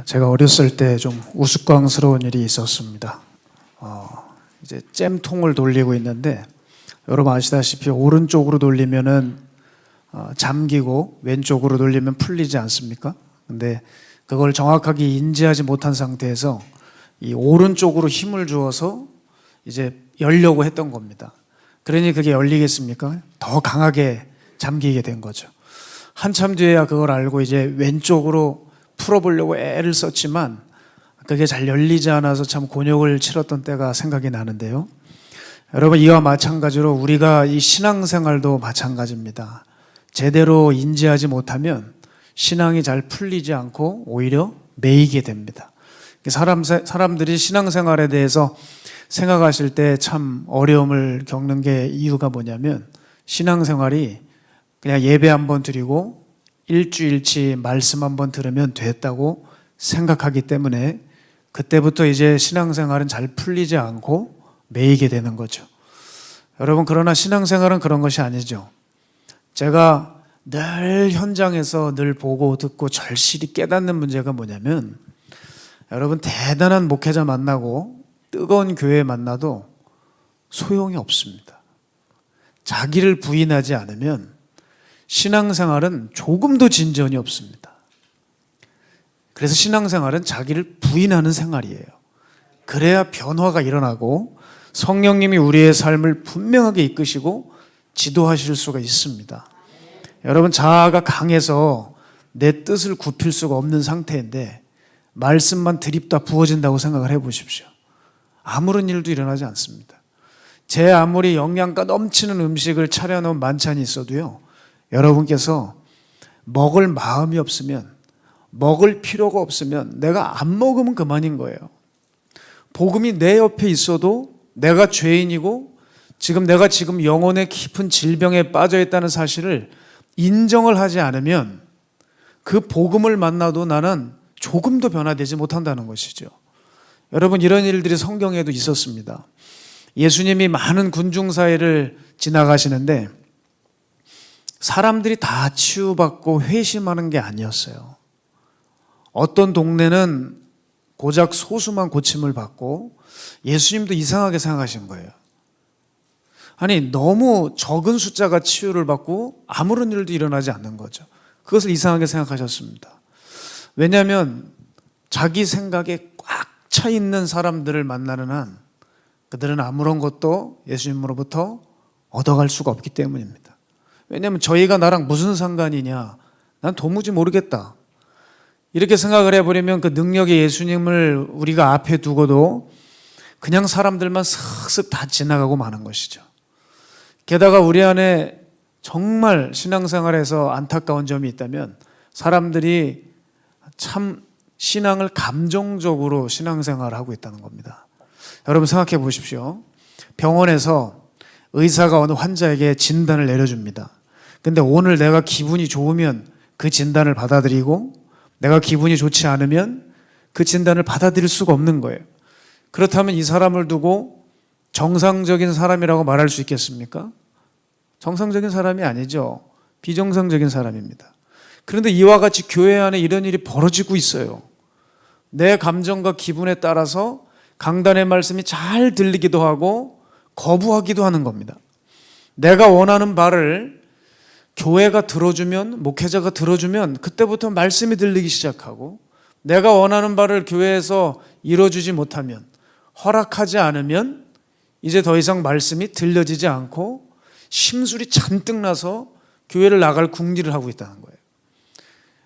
제가 어렸을 때 좀 우스꽝스러운 일이 있었습니다. 이제 잼통을 돌리고 있는데 여러분 아시다시피 오른쪽으로 돌리면은 잠기고 왼쪽으로 돌리면 풀리지 않습니까? 근데 그걸 정확하게 인지하지 못한 상태에서 이 오른쪽으로 힘을 주어서 이제 열려고 했던 겁니다. 그러니 그게 열리겠습니까? 더 강하게 잠기게 된 거죠. 한참 뒤에야 그걸 알고 이제 왼쪽으로 풀어보려고 애를 썼지만 그게 잘 열리지 않아서 참 곤욕을 치렀던 때가 생각이 나는데요. 여러분, 이와 마찬가지로 우리가 이 신앙생활도 마찬가지입니다. 제대로 인지하지 못하면 신앙이 잘 풀리지 않고 오히려 매이게 됩니다. 사람들이 신앙생활에 대해서 생각하실 때 참 어려움을 겪는 게 이유가 뭐냐면 신앙생활이 그냥 예배 한번 드리고 일주일치 말씀 한번 들으면 됐다고 생각하기 때문에 그때부터 이제 신앙생활은 잘 풀리지 않고 매이게 되는 거죠. 여러분, 그러나 신앙생활은 그런 것이 아니죠. 제가 늘 현장에서 늘 보고 듣고 절실히 깨닫는 문제가 뭐냐면 여러분, 대단한 목회자 만나고 뜨거운 교회 만나도 소용이 없습니다. 자기를 부인하지 않으면 신앙생활은 조금도 진전이 없습니다. 그래서 신앙생활은 자기를 부인하는 생활이에요. 그래야 변화가 일어나고 성령님이 우리의 삶을 분명하게 이끄시고 지도하실 수가 있습니다. 여러분, 자아가 강해서 내 뜻을 굽힐 수가 없는 상태인데 말씀만 드립다 부어진다고 생각을 해보십시오. 아무런 일도 일어나지 않습니다. 제 아무리 영양가 넘치는 음식을 차려놓은 만찬이 있어도요, 여러분께서 먹을 마음이 없으면, 먹을 필요가 없으면 내가 안 먹으면 그만인 거예요. 복음이 내 옆에 있어도 내가 죄인이고 내가 지금 영혼의 깊은 질병에 빠져 있다는 사실을 인정을 하지 않으면 그 복음을 만나도 나는 조금도 변화되지 못한다는 것이죠. 여러분, 이런 일들이 성경에도 있었습니다. 예수님이 많은 군중 사이를 지나가시는데 사람들이 다 치유받고 회심하는 게 아니었어요. 어떤 동네는 고작 소수만 고침을 받고 예수님도 이상하게 생각하신 거예요. 아니, 너무 적은 숫자가 치유를 받고 아무런 일도 일어나지 않는 거죠. 그것을 이상하게 생각하셨습니다. 왜냐하면 자기 생각에 꽉 차 있는 사람들을 만나는 한 그들은 아무런 것도 예수님으로부터 얻어갈 수가 없기 때문입니다. 왜냐하면 저희가 나랑 무슨 상관이냐, 난 도무지 모르겠다, 이렇게 생각을 해버리면 그 능력의 예수님을 우리가 앞에 두고도 그냥 사람들만 슥슥 다 지나가고 마는 것이죠. 게다가 우리 안에 정말 신앙생활에서 안타까운 점이 있다면 사람들이 참 신앙을 감정적으로 신앙생활을 하고 있다는 겁니다. 여러분, 생각해 보십시오. 병원에서 의사가 어느 환자에게 진단을 내려줍니다. 근데 오늘 내가 기분이 좋으면 그 진단을 받아들이고 내가 기분이 좋지 않으면 그 진단을 받아들일 수가 없는 거예요. 그렇다면 이 사람을 두고 정상적인 사람이라고 말할 수 있겠습니까? 정상적인 사람이 아니죠. 비정상적인 사람입니다. 그런데 이와 같이 교회 안에 이런 일이 벌어지고 있어요. 내 감정과 기분에 따라서 강단의 말씀이 잘 들리기도 하고 거부하기도 하는 겁니다. 내가 원하는 바를 교회가 들어주면, 목회자가 들어주면 그때부터 말씀이 들리기 시작하고, 내가 원하는 바를 교회에서 이뤄주지 못하면, 허락하지 않으면 이제 더 이상 말씀이 들려지지 않고 심술이 잔뜩 나서 교회를 나갈 궁리를 하고 있다는 거예요.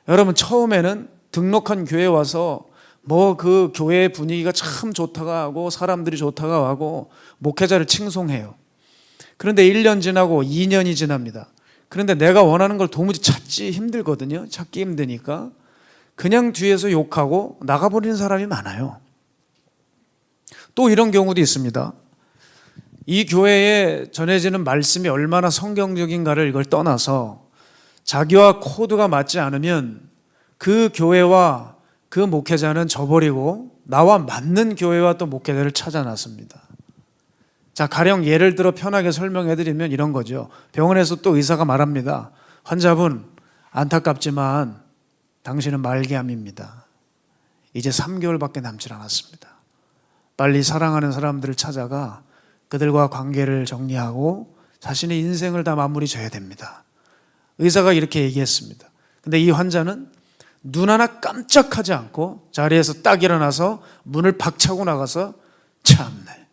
여러분, 처음에는 등록한 교회에 와서 그 교회의 분위기가 참 좋다고 하고 사람들이 좋다고 하고 목회자를 칭송해요. 그런데 1년 지나고 2년이 지납니다. 그런데 내가 원하는 걸 도무지 찾기 힘드니까 그냥 뒤에서 욕하고 나가버리는 사람이 많아요. 또 이런 경우도 있습니다. 이 교회에 전해지는 말씀이 얼마나 성경적인가를 이걸 떠나서 자기와 코드가 맞지 않으면 그 교회와 그 목회자는 저버리고 나와 맞는 교회와 또 목회자를 찾아 나섭니다. 자, 가령 예를 들어 편하게 설명해 드리면 이런 거죠. 병원에서 또 의사가 말합니다. 환자분, 안타깝지만 당신은 말기암입니다. 이제 3개월밖에 남질 않았습니다. 빨리 사랑하는 사람들을 찾아가 그들과 관계를 정리하고 자신의 인생을 다 마무리 져야 됩니다. 의사가 이렇게 얘기했습니다. 근데 이 환자는 눈 하나 깜짝하지 않고 자리에서 딱 일어나서 문을 박차고 나가서 참네,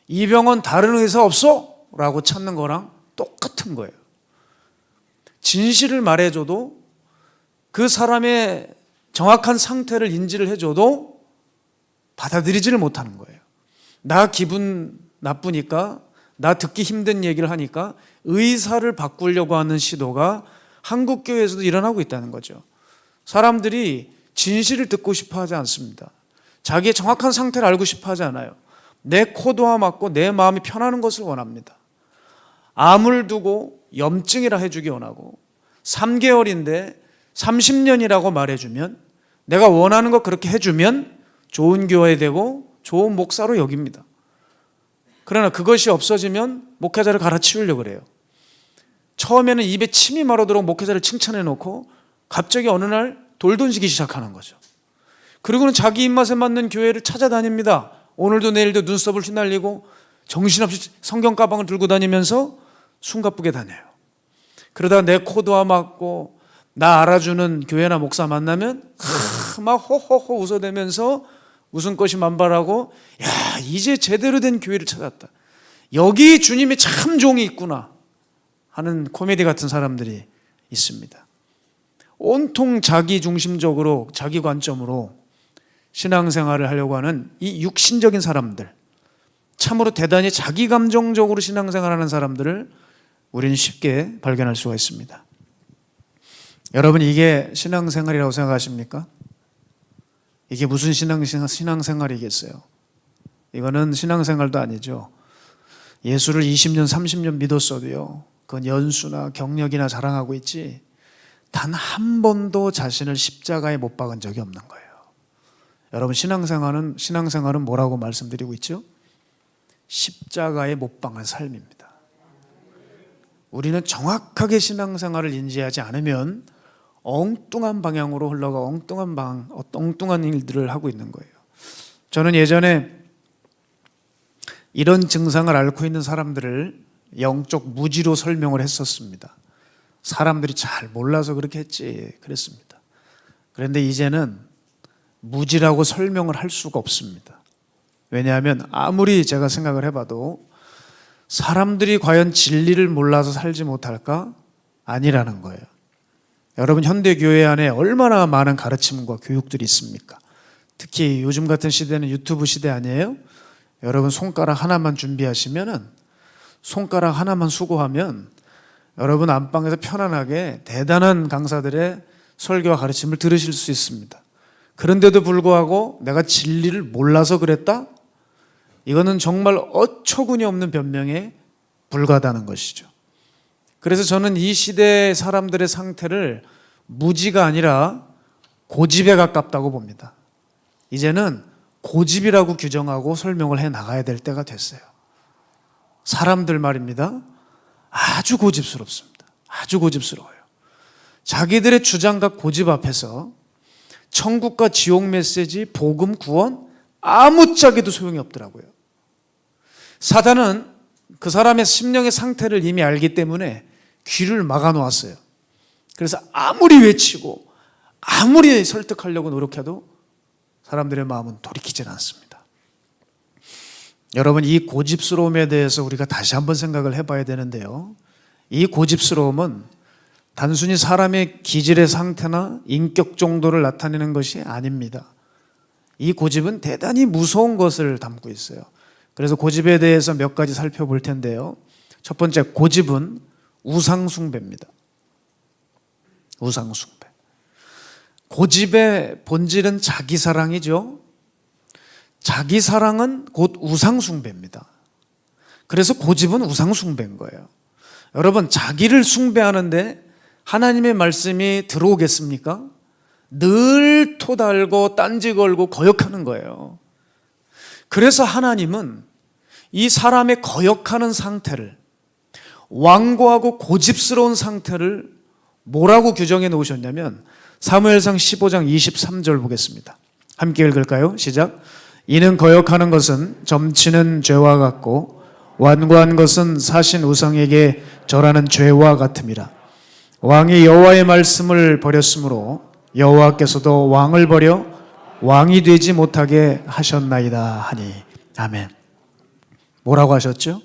이 병원 다른 의사 없어? 라고 찾는 거랑 똑같은 거예요. 진실을 말해줘도 그 사람의 정확한 상태를 인지를 해줘도 받아들이지를 못하는 거예요. 나 기분 나쁘니까, 나 듣기 힘든 얘기를 하니까 의사를 바꾸려고 하는 시도가 한국 교회에서도 일어나고 있다는 거죠. 사람들이 진실을 듣고 싶어 하지 않습니다. 자기의 정확한 상태를 알고 싶어 하지 않아요. 내 코도와 맞고 내 마음이 편하는 것을 원합니다. 암을 두고 염증이라 해주기 원하고 3개월인데 30년이라고 말해주면, 내가 원하는 거 그렇게 해주면 좋은 교회 되고 좋은 목사로 여깁니다. 그러나 그것이 없어지면 목회자를 갈아치우려고 그래요. 처음에는 입에 침이 마르 들어오고 목회자를 칭찬해 놓고 갑자기 어느 날 돌던지기 시작하는 거죠. 그리고는 자기 입맛에 맞는 교회를 찾아다닙니다. 오늘도 내일도 눈썹을 휘날리고 정신없이 성경 가방을 들고 다니면서 숨가쁘게 다녀요. 그러다가 내 코도와 맞고 나 알아주는 교회나 목사 만나면 막 호호호 웃어대면서 웃음꽃이 만발하고, 야, 이제 제대로 된 교회를 찾았다, 여기 주님이 참 종이 있구나 하는 코미디 같은 사람들이 있습니다. 온통 자기 중심적으로 자기 관점으로 신앙생활을 하려고 하는 이 육신적인 사람들, 참으로 대단히 자기 감정적으로 신앙생활하는 사람들을 우리는 쉽게 발견할 수가 있습니다. 여러분, 이게 신앙생활이라고 생각하십니까? 이게 무슨 신앙생활이겠어요? 이거는 신앙생활도 아니죠. 예수를 20년 30년 믿었어도요, 그건 연수나 경력이나 자랑하고 있지 단 한 번도 자신을 십자가에 못 박은 적이 없는 거예요. 여러분, 신앙생활은 뭐라고 말씀드리고 있죠? 십자가에 못 박는 삶입니다. 우리는 정확하게 신앙생활을 인지하지 않으면 엉뚱한 방향으로 흘러가 엉뚱한 일들을 하고 있는 거예요. 저는 예전에 이런 증상을 앓고 있는 사람들을 영적 무지로 설명을 했었습니다. 사람들이 잘 몰라서 그렇게 했지 그랬습니다. 그런데 이제는 무지라고 설명을 할 수가 없습니다. 왜냐하면 아무리 제가 생각을 해봐도 사람들이 과연 진리를 몰라서 살지 못할까? 아니라는 거예요. 여러분, 현대교회 안에 얼마나 많은 가르침과 교육들이 있습니까? 특히 요즘 같은 시대는 유튜브 시대 아니에요? 여러분, 손가락 하나만 준비하시면은, 손가락 하나만 수고하면 여러분 안방에서 편안하게 대단한 강사들의 설교와 가르침을 들으실 수 있습니다. 그런데도 불구하고 내가 진리를 몰라서 그랬다? 이거는 정말 어처구니 없는 변명에 불과하다는 것이죠. 그래서 저는 이 시대 사람들의 상태를 무지가 아니라 고집에 가깝다고 봅니다. 이제는 고집이라고 규정하고 설명을 해 나가야 될 때가 됐어요. 사람들 말입니다. 아주 고집스럽습니다. 아주 고집스러워요. 자기들의 주장과 고집 앞에서 천국과 지옥 메시지, 복음, 구원 아무짝에도 소용이 없더라고요. 사단은 그 사람의 심령의 상태를 이미 알기 때문에 귀를 막아 놓았어요. 그래서 아무리 외치고 아무리 설득하려고 노력해도 사람들의 마음은 돌이키질 않습니다. 여러분, 이 고집스러움에 대해서 우리가 다시 한번 생각을 해봐야 되는데요, 이 고집스러움은 단순히 사람의 기질의 상태나 인격 정도를 나타내는 것이 아닙니다. 이 고집은 대단히 무서운 것을 담고 있어요. 그래서 고집에 대해서 몇 가지 살펴볼 텐데요, 첫 번째, 고집은 우상숭배입니다. 우상숭배. 고집의 본질은 자기사랑이죠. 자기사랑은 곧 우상숭배입니다. 그래서 고집은 우상숭배인 거예요. 여러분, 자기를 숭배하는데 하나님의 말씀이 들어오겠습니까? 늘 토달고 딴지 걸고 거역하는 거예요. 그래서 하나님은 이 사람의 거역하는 상태를, 완고하고 고집스러운 상태를 뭐라고 규정해 놓으셨냐면 사무엘상 15장 23절 보겠습니다. 함께 읽을까요? 시작. 이는 거역하는 것은 점치는 죄와 같고 완고한 것은 사신 우상에게 절하는 죄와 같음이라. 왕이 여호와의 말씀을 버렸으므로 여호와께서도 왕을 버려 왕이 되지 못하게 하셨나이다 하니. 아멘. 뭐라고 하셨죠?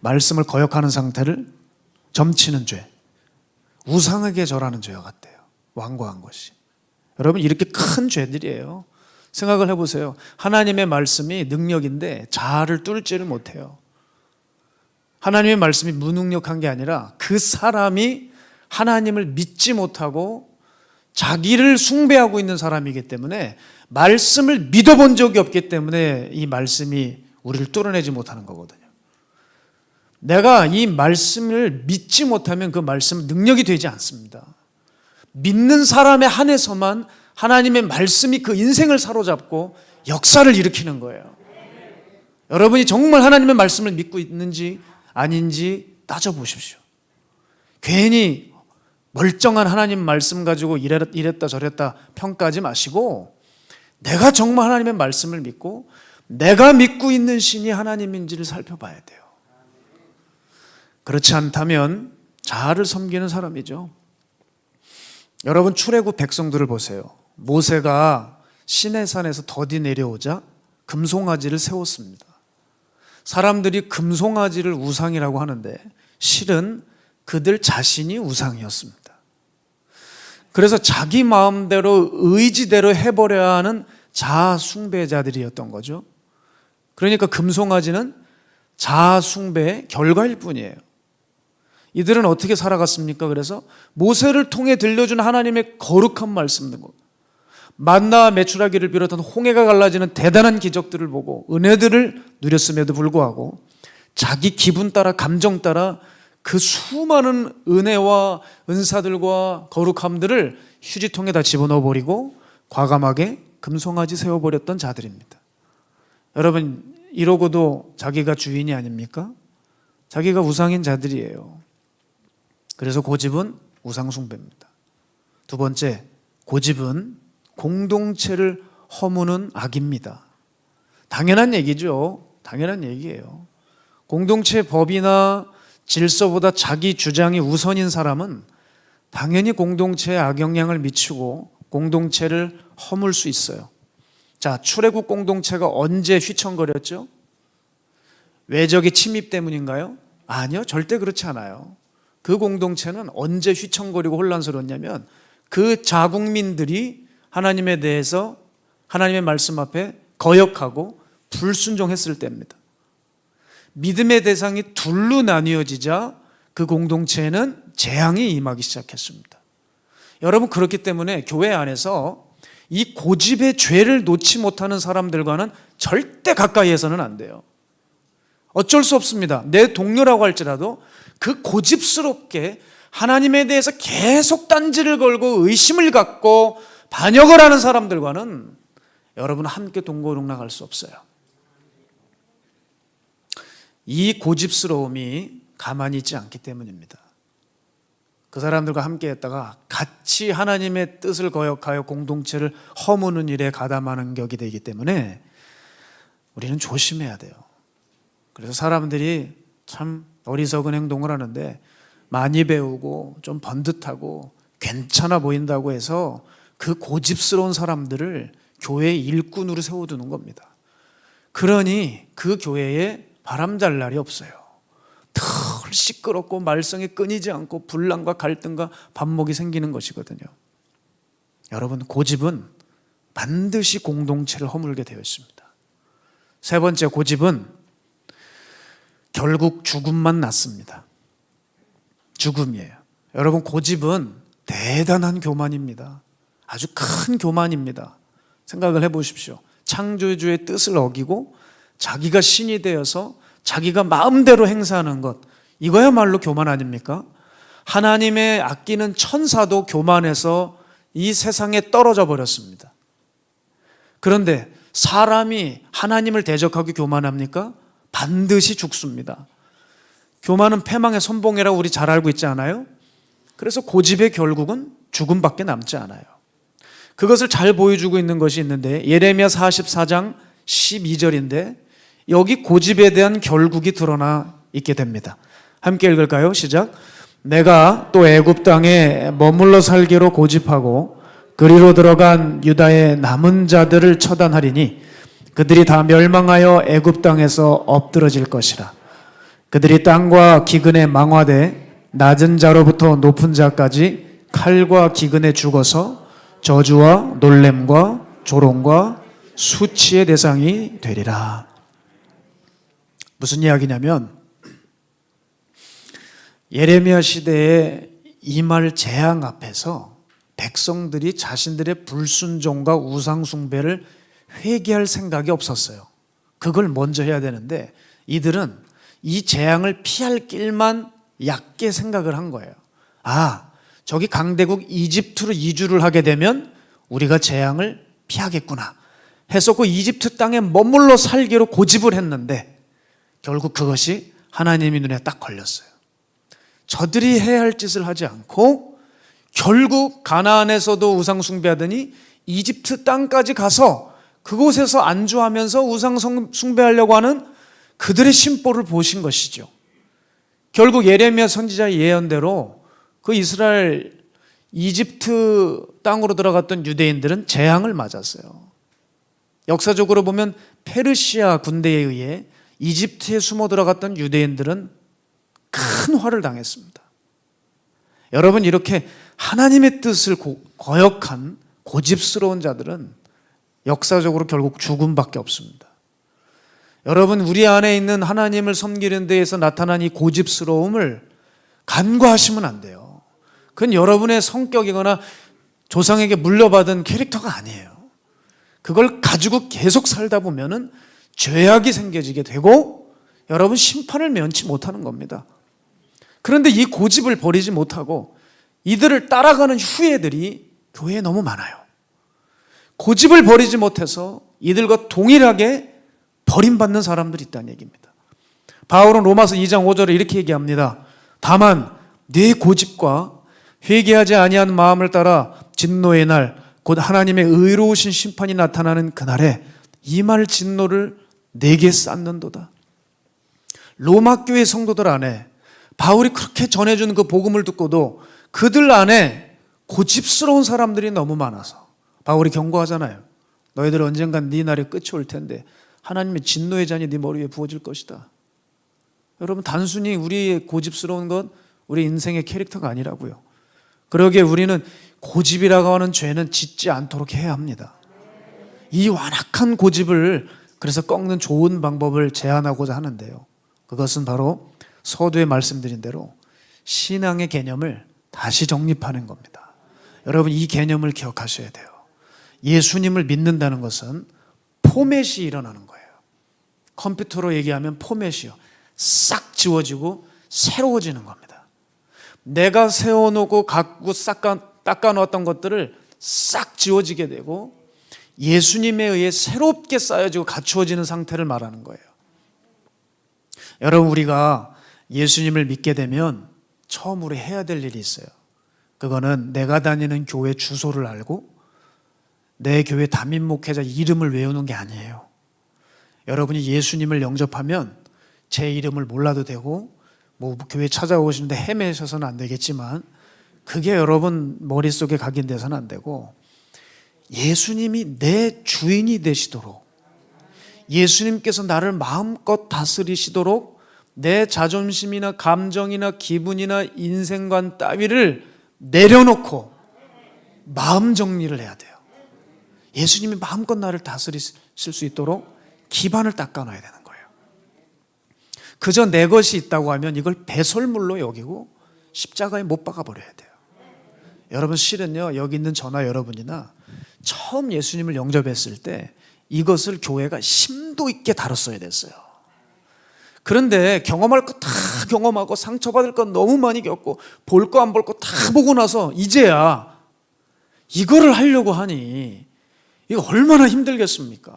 말씀을 거역하는 상태를 점치는 죄, 우상에게 절하는 죄와 같대요. 완고한 것이. 여러분, 이렇게 큰 죄들이에요. 생각을 해보세요. 하나님의 말씀이 능력인데 자아를 뚫지를 못해요. 하나님의 말씀이 무능력한 게 아니라 그 사람이 하나님을 믿지 못하고 자기를 숭배하고 있는 사람이기 때문에 말씀을 믿어본 적이 없기 때문에 이 말씀이 우리를 뚫어내지 못하는 거거든요. 내가 이 말씀을 믿지 못하면 그 말씀은 능력이 되지 않습니다. 믿는 사람에 한해서만 하나님의 말씀이 그 인생을 사로잡고 역사를 일으키는 거예요. 여러분이 정말 하나님의 말씀을 믿고 있는지 아닌지 따져보십시오. 괜히 멀쩡한 하나님 말씀 가지고 이랬다 저랬다 평가하지 마시고 내가 정말 하나님의 말씀을 믿고 내가 믿고 있는 신이 하나님인지를 살펴봐야 돼요. 그렇지 않다면 자아를 섬기는 사람이죠. 여러분, 출애굽 백성들을 보세요. 모세가 시내산에서 더디 내려오자 금송아지를 세웠습니다. 사람들이 금송아지를 우상이라고 하는데 실은 그들 자신이 우상이었습니다. 그래서 자기 마음대로 의지대로 해버려야 하는 자아 숭배자들이었던 거죠. 그러니까 금송아지는 자아 숭배의 결과일 뿐이에요. 이들은 어떻게 살아갔습니까? 그래서 모세를 통해 들려준 하나님의 거룩한 말씀들, 만나와 메추라기를 비롯한 홍해가 갈라지는 대단한 기적들을 보고 은혜들을 누렸음에도 불구하고 자기 기분 따라 감정 따라 그 수많은 은혜와 은사들과 거룩함들을 휴지통에다 집어넣어 버리고 과감하게 금송아지 세워버렸던 자들입니다. 여러분, 이러고도 자기가 주인이 아닙니까? 자기가 우상인 자들이에요. 그래서 고집은 우상 숭배입니다. 두 번째, 고집은 공동체를 허무는 악입니다. 당연한 얘기죠. 당연한 얘기예요. 공동체 법이나 질서보다 자기 주장이 우선인 사람은 당연히 공동체에 악영향을 미치고 공동체를 허물 수 있어요. 자, 출애굽 공동체가 언제 휘청거렸죠? 외적의 침입 때문인가요? 아니요, 절대 그렇지 않아요. 그 공동체는 언제 휘청거리고 혼란스러웠냐면 그 자국민들이 하나님에 대해서 하나님의 말씀 앞에 거역하고 불순종했을 때입니다. 믿음의 대상이 둘로 나뉘어지자 그 공동체에는 재앙이 임하기 시작했습니다. 여러분, 그렇기 때문에 교회 안에서 이 고집의 죄를 놓지 못하는 사람들과는 절대 가까이 해서는 안 돼요. 어쩔 수 없습니다. 내 동료라고 할지라도 그 고집스럽게 하나님에 대해서 계속 딴지를 걸고 의심을 갖고 반역을 하는 사람들과는 여러분 함께 동고동락할 수 없어요. 이 고집스러움이 가만히 있지 않기 때문입니다. 그 사람들과 함께 했다가 같이 하나님의 뜻을 거역하여 공동체를 허무는 일에 가담하는 격이 되기 때문에 우리는 조심해야 돼요. 그래서 사람들이 참 어리석은 행동을 하는데 많이 배우고 좀 번듯하고 괜찮아 보인다고 해서 그 고집스러운 사람들을 교회의 일꾼으로 세워두는 겁니다. 그러니 그 교회에 바람잘 날이 없어요. 늘 시끄럽고 말썽이 끊이지 않고 분란과 갈등과 반목이 생기는 것이거든요. 여러분, 고집은 반드시 공동체를 허물게 되어 있습니다. 세 번째, 고집은 결국 죽음만 낳습니다. 죽음이에요. 여러분, 고집은 대단한 교만입니다. 아주 큰 교만입니다. 생각을 해보십시오. 창조주의 뜻을 어기고 자기가 신이 되어서 자기가 마음대로 행사하는 것, 이거야말로 교만 아닙니까? 하나님의 아끼는 천사도 교만해서 이 세상에 떨어져 버렸습니다. 그런데 사람이 하나님을 대적하고 교만합니까? 반드시 죽습니다. 교만은 패망의 선봉이라고 우리 잘 알고 있지 않아요? 그래서 고집의 결국은 죽음밖에 남지 않아요. 그것을 잘 보여주고 있는 것이 있는데 예레미야 44장 12절인데 여기 고집에 대한 결국이 드러나 있게 됩니다. 함께 읽을까요? 시작. 내가 또 애굽 땅에 머물러 살기로 고집하고 그리로 들어간 유다의 남은 자들을 처단하리니 그들이 다 멸망하여 애굽 땅에서 엎드러질 것이라. 그들이 땅과 기근에 망화돼 낮은 자로부터 높은 자까지 칼과 기근에 죽어서 저주와 놀램과 조롱과 수치의 대상이 되리라. 무슨 이야기냐면 예레미야 시대에 임할 재앙 앞에서 백성들이 자신들의 불순종과 우상 숭배를 회개할 생각이 없었어요. 그걸 먼저 해야 되는데 이들은 이 재앙을 피할 길만 얕게 생각을 한 거예요. 아, 저기 강대국 이집트로 이주를 하게 되면 우리가 재앙을 피하겠구나 해서 그 이집트 땅에 머물러 살기로 고집을 했는데 결국 그것이 하나님의 눈에 딱 걸렸어요. 저들이 해야 할 짓을 하지 않고 결국 가나안에서도 우상 숭배하더니 이집트 땅까지 가서 그곳에서 안주하면서 우상 숭배하려고 하는 그들의 심보를 보신 것이죠. 결국 예레미야 선지자의 예언대로 그 이스라엘 이집트 땅으로 들어갔던 유대인들은 재앙을 맞았어요. 역사적으로 보면 페르시아 군대에 의해 이집트에 숨어 들어갔던 유대인들은 큰 화를 당했습니다. 여러분, 이렇게 하나님의 뜻을 거역한 고집스러운 자들은 역사적으로 결국 죽음밖에 없습니다. 여러분, 우리 안에 있는 하나님을 섬기는 데에서 나타난 이 고집스러움을 간과하시면 안 돼요. 그건 여러분의 성격이거나 조상에게 물려받은 캐릭터가 아니에요. 그걸 가지고 계속 살다 보면은 죄악이 생겨지게 되고 여러분 심판을 면치 못하는 겁니다. 그런데 이 고집을 버리지 못하고 이들을 따라가는 후예들이 교회에 너무 많아요. 고집을 버리지 못해서 이들과 동일하게 버림받는 사람들이 있다는 얘기입니다. 바울은 로마서 2장 5절에 이렇게 얘기합니다. 다만 네 고집과 회개하지 아니한 마음을 따라 진노의 날 곧 하나님의 의로우신 심판이 나타나는 그날에 임할 진노를 내게 쌓는도다. 로마 교회 성도들 안에 바울이 그렇게 전해준 그 복음을 듣고도 그들 안에 고집스러운 사람들이 너무 많아서 바울이 경고하잖아요. 너희들 언젠간 네 날이 끝이 올 텐데 하나님의 진노의 잔이 네 머리 위에 부어질 것이다. 여러분, 단순히 우리의 고집스러운 것 우리 인생의 캐릭터가 아니라고요. 그러기에 우리는 고집이라고 하는 죄는 짓지 않도록 해야 합니다. 이 완악한 고집을 그래서 꺾는 좋은 방법을 제안하고자 하는데요. 그것은 바로 서두에 말씀드린 대로 신앙의 개념을 다시 정립하는 겁니다. 여러분, 이 개념을 기억하셔야 돼요. 예수님을 믿는다는 것은 포맷이 일어나는 거예요. 컴퓨터로 얘기하면 포맷이요. 싹 지워지고 새로워지는 겁니다. 내가 세워놓고 갖고 닦아놓았던 것들을 싹 지워지게 되고 예수님에 의해 새롭게 쌓여지고 갖추어지는 상태를 말하는 거예요. 여러분, 우리가 예수님을 믿게 되면 처음으로 해야 될 일이 있어요. 그거는 내가 다니는 교회 주소를 알고 내 교회 담임 목회자 이름을 외우는 게 아니에요. 여러분이 예수님을 영접하면 제 이름을 몰라도 되고 뭐 교회 찾아오시는데 헤매셔서는 안 되겠지만 그게 여러분 머릿속에 각인돼서는 안 되고 예수님이 내 주인이 되시도록 예수님께서 나를 마음껏 다스리시도록 내 자존심이나 감정이나 기분이나 인생관 따위를 내려놓고 마음 정리를 해야 돼요. 예수님이 마음껏 나를 다스리실 수 있도록 기반을 닦아놔야 되는 거예요. 그저 내 것이 있다고 하면 이걸 배설물로 여기고 십자가에 못 박아버려야 돼요. 여러분, 실은요, 여기 있는 저나 여러분이나 처음 예수님을 영접했을 때 이것을 교회가 심도 있게 다뤘어야 됐어요. 그런데 경험할 거 다 경험하고 상처받을 건 너무 많이 겪고 볼 거 안 볼 거 다 보고 나서 이제야 이거를 하려고 하니 이거 얼마나 힘들겠습니까?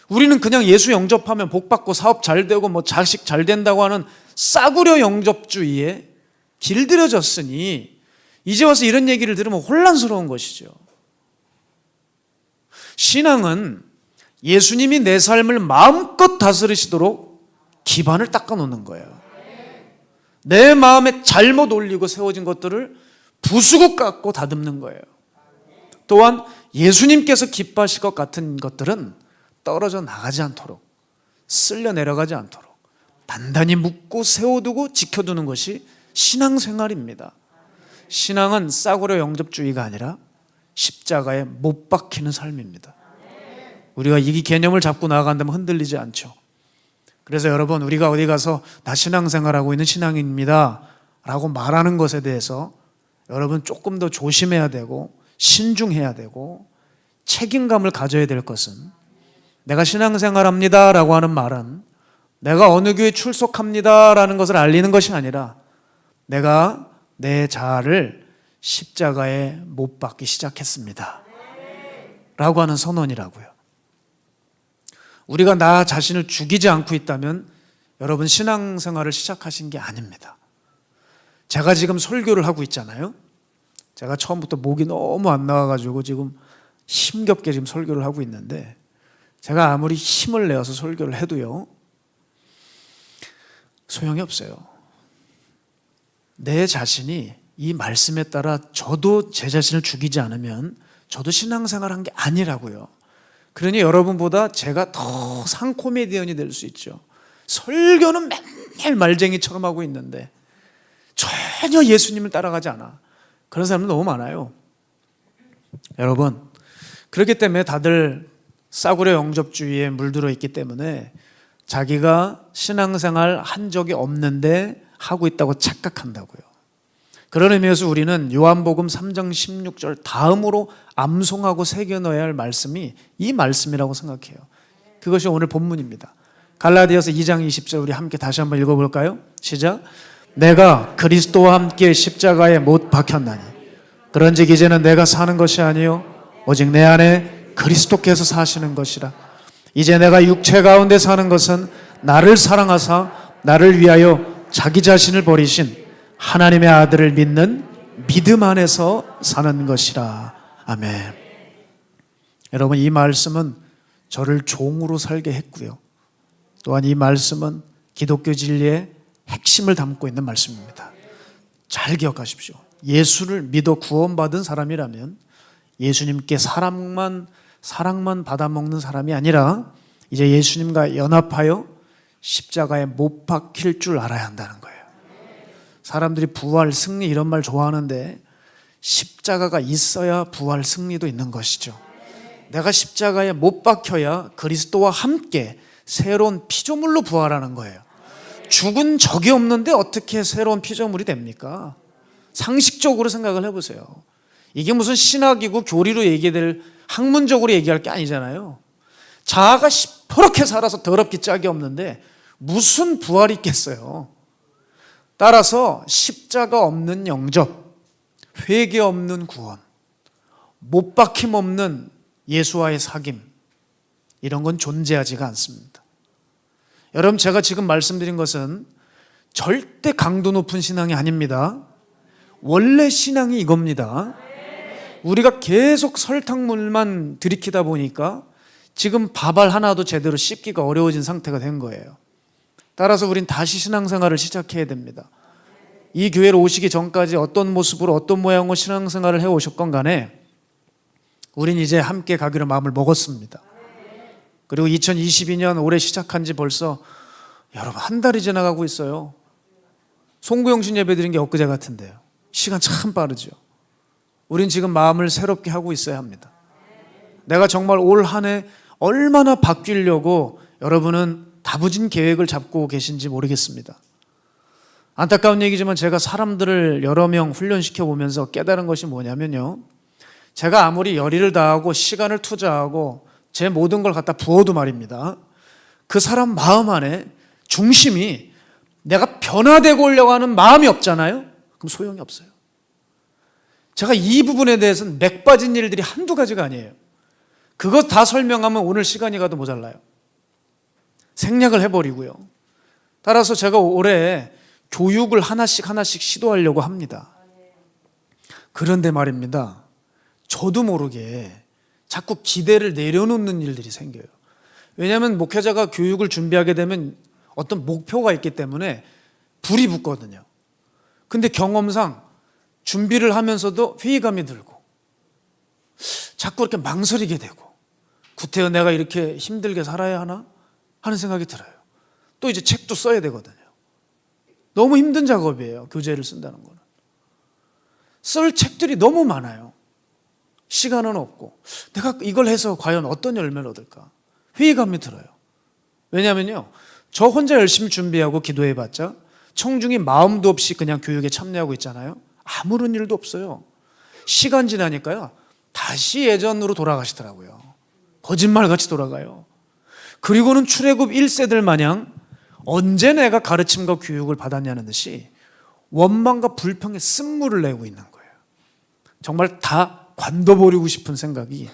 우리는 그냥 예수 영접하면 복 받고 사업 잘 되고 뭐 자식 잘 된다고 하는 싸구려 영접주의에 길들여졌으니 이제 와서 이런 얘기를 들으면 혼란스러운 것이죠. 신앙은 예수님이 내 삶을 마음껏 다스리시도록 기반을 닦아놓는 거예요. 내 마음에 잘못 올리고 세워진 것들을 부수고 깎고 다듬는 거예요. 또한 예수님께서 기뻐하실 것 같은 것들은 떨어져 나가지 않도록, 쓸려 내려가지 않도록 단단히 묶고 세워두고 지켜두는 것이 신앙생활입니다. 신앙은 싸구려 영접주의가 아니라 십자가에 못 박히는 삶입니다. 우리가 이 개념을 잡고 나아간다면 흔들리지 않죠. 그래서 여러분, 우리가 어디 가서 나 신앙생활하고 있는 신앙인입니다 라고 말하는 것에 대해서 여러분 조금 더 조심해야 되고 신중해야 되고 책임감을 가져야 될 것은, 내가 신앙생활합니다 라고 하는 말은 내가 어느 교회 출석합니다 라는 것을 알리는 것이 아니라 내가 내 자아를 십자가에 못 박기 시작했습니다 라고 하는 선언이라고요. 우리가 나 자신을 죽이지 않고 있다면 여러분 신앙생활을 시작하신 게 아닙니다. 제가 지금 설교를 하고 있잖아요. 제가 처음부터 목이 너무 안 나와가지고 지금 힘겹게 지금 설교를 하고 있는데, 제가 아무리 힘을 내어서 설교를 해도요 소용이 없어요. 내 자신이 이 말씀에 따라 저도 제 자신을 죽이지 않으면 저도 신앙생활한 게 아니라고요. 그러니 여러분보다 제가 더 상코미디언이 될 수 있죠. 설교는 맨날 말쟁이처럼 하고 있는데 전혀 예수님을 따라가지 않아. 그런 사람은 너무 많아요. 여러분, 그렇기 때문에 다들 싸구려 영접주의에 물들어 있기 때문에 자기가 신앙생활 한 적이 없는데 하고 있다고 착각한다고요. 그런 의미에서 우리는 요한복음 3장 16절 다음으로 암송하고 새겨 넣어야 할 말씀이 이 말씀이라고 생각해요. 그것이 오늘 본문입니다. 갈라디아서 2장 20절 우리 함께 다시 한번 읽어볼까요? 시작. 내가 그리스도와 함께 십자가에 못 박혔나니 그런즉 이제는 내가 사는 것이 아니요 오직 내 안에 그리스도께서 사시는 것이라. 이제 내가 육체 가운데 사는 것은 나를 사랑하사 나를 위하여 자기 자신을 버리신 하나님의 아들을 믿는 믿음 안에서 사는 것이라. 아멘. 여러분, 이 말씀은 저를 종으로 살게 했고요, 또한 이 말씀은 기독교 진리의 핵심을 담고 있는 말씀입니다. 잘 기억하십시오. 예수를 믿어 구원받은 사람이라면 예수님께 사랑만 받아먹는 사람이 아니라 이제 예수님과 연합하여 십자가에 못 박힐 줄 알아야 한다는 거예요. 사람들이 부활, 승리 이런 말 좋아하는데 십자가가 있어야 부활, 승리도 있는 것이죠. 내가 십자가에 못 박혀야 그리스도와 함께 새로운 피조물로 부활하는 거예요. 죽은 적이 없는데 어떻게 새로운 피조물이 됩니까? 상식적으로 생각을 해보세요. 이게 무슨 신학이고 교리로 얘기될, 학문적으로 얘기할 게 아니잖아요. 자아가 시퍼렇게 살아서 더럽기 짝이 없는데 무슨 부활이 있겠어요. 따라서 십자가 없는 영접, 회개 없는 구원, 못 박힘 없는 예수와의 사귐, 이런 건 존재하지가 않습니다. 여러분, 제가 지금 말씀드린 것은 절대 강도 높은 신앙이 아닙니다. 원래 신앙이 이겁니다. 우리가 계속 설탕물만 들이키다 보니까 지금 밥알 하나도 제대로 씹기가 어려워진 상태가 된 거예요. 따라서 우린 다시 신앙생활을 시작해야 됩니다. 이 교회로 오시기 전까지 어떤 모습으로 어떤 모양으로 신앙생활을 해오셨건 간에 우린 이제 함께 가기로 마음을 먹었습니다. 그리고 2022년 올해 시작한 지 벌써 여러분 한 달이 지나가고 있어요. 송구영신 예배 드린 게 엊그제 같은데요. 시간 참 빠르죠. 우린 지금 마음을 새롭게 하고 있어야 합니다. 내가 정말 올 한 해 얼마나 바뀌려고 여러분은 다부진 계획을 잡고 계신지 모르겠습니다. 안타까운 얘기지만 제가 사람들을 여러 명 훈련시켜 보면서 깨달은 것이 뭐냐면요, 제가 아무리 열의를 다하고 시간을 투자하고 제 모든 걸 갖다 부어도 말입니다, 그 사람 마음 안에 중심이 내가 변화되고 오려고 하는 마음이 없잖아요. 그럼 소용이 없어요. 제가 이 부분에 대해서는 맥 빠진 일들이 한두 가지가 아니에요. 그것 다 설명하면 오늘 시간이 가도 모자라요. 생략을 해버리고요. 따라서 제가 올해 교육을 하나씩 시도하려고 합니다. 그런데 말입니다, 저도 모르게 자꾸 기대를 내려놓는 일들이 생겨요. 왜냐하면 목회자가 교육을 준비하게 되면 어떤 목표가 있기 때문에 불이 붙거든요. 근데 경험상 준비를 하면서도 회의감이 들고 자꾸 이렇게 망설이게 되고 구태여 내가 이렇게 힘들게 살아야 하나 하는 생각이 들어요. 또 이제 책도 써야 되거든요. 너무 힘든 작업이에요. 교재를 쓴다는 거는. 쓸 책들이 너무 많아요. 시간은 없고 내가 이걸 해서 과연 어떤 열매를 얻을까 회의감이 들어요. 왜냐하면요, 저 혼자 열심히 준비하고 기도해봤자 청중이 마음도 없이 그냥 교육에 참여하고 있잖아요. 아무런 일도 없어요. 시간 지나니까요 다시 예전으로 돌아가시더라고요. 거짓말같이 돌아가요. 그리고는 출애굽 1세들 마냥 언제 내가 가르침과 교육을 받았냐는 듯이 원망과 불평에 쓴물을 내고 있는 거예요. 정말 다 관둬버리고 싶은 생각이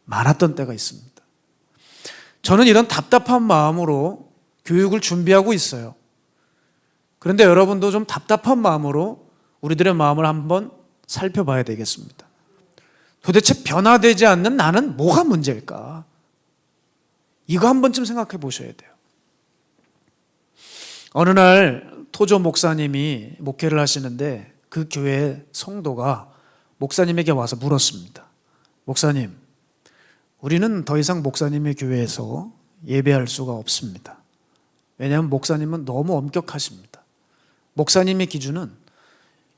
많았던 때가 있습니다. 저는 이런 답답한 마음으로 교육을 준비하고 있어요. 그런데 여러분도 좀 답답한 마음으로 우리들의 마음을 한번 살펴봐야 되겠습니다. 도대체 변화되지 않는 나는 뭐가 문제일까? 이거 한 번쯤 생각해 보셔야 돼요. 어느 날 토조 목사님이 목회를 하시는데 그 교회 성도가 목사님에게 와서 물었습니다. 목사님, 우리는 더 이상 목사님의 교회에서 예배할 수가 없습니다. 왜냐하면 목사님은 너무 엄격하십니다. 목사님의 기준은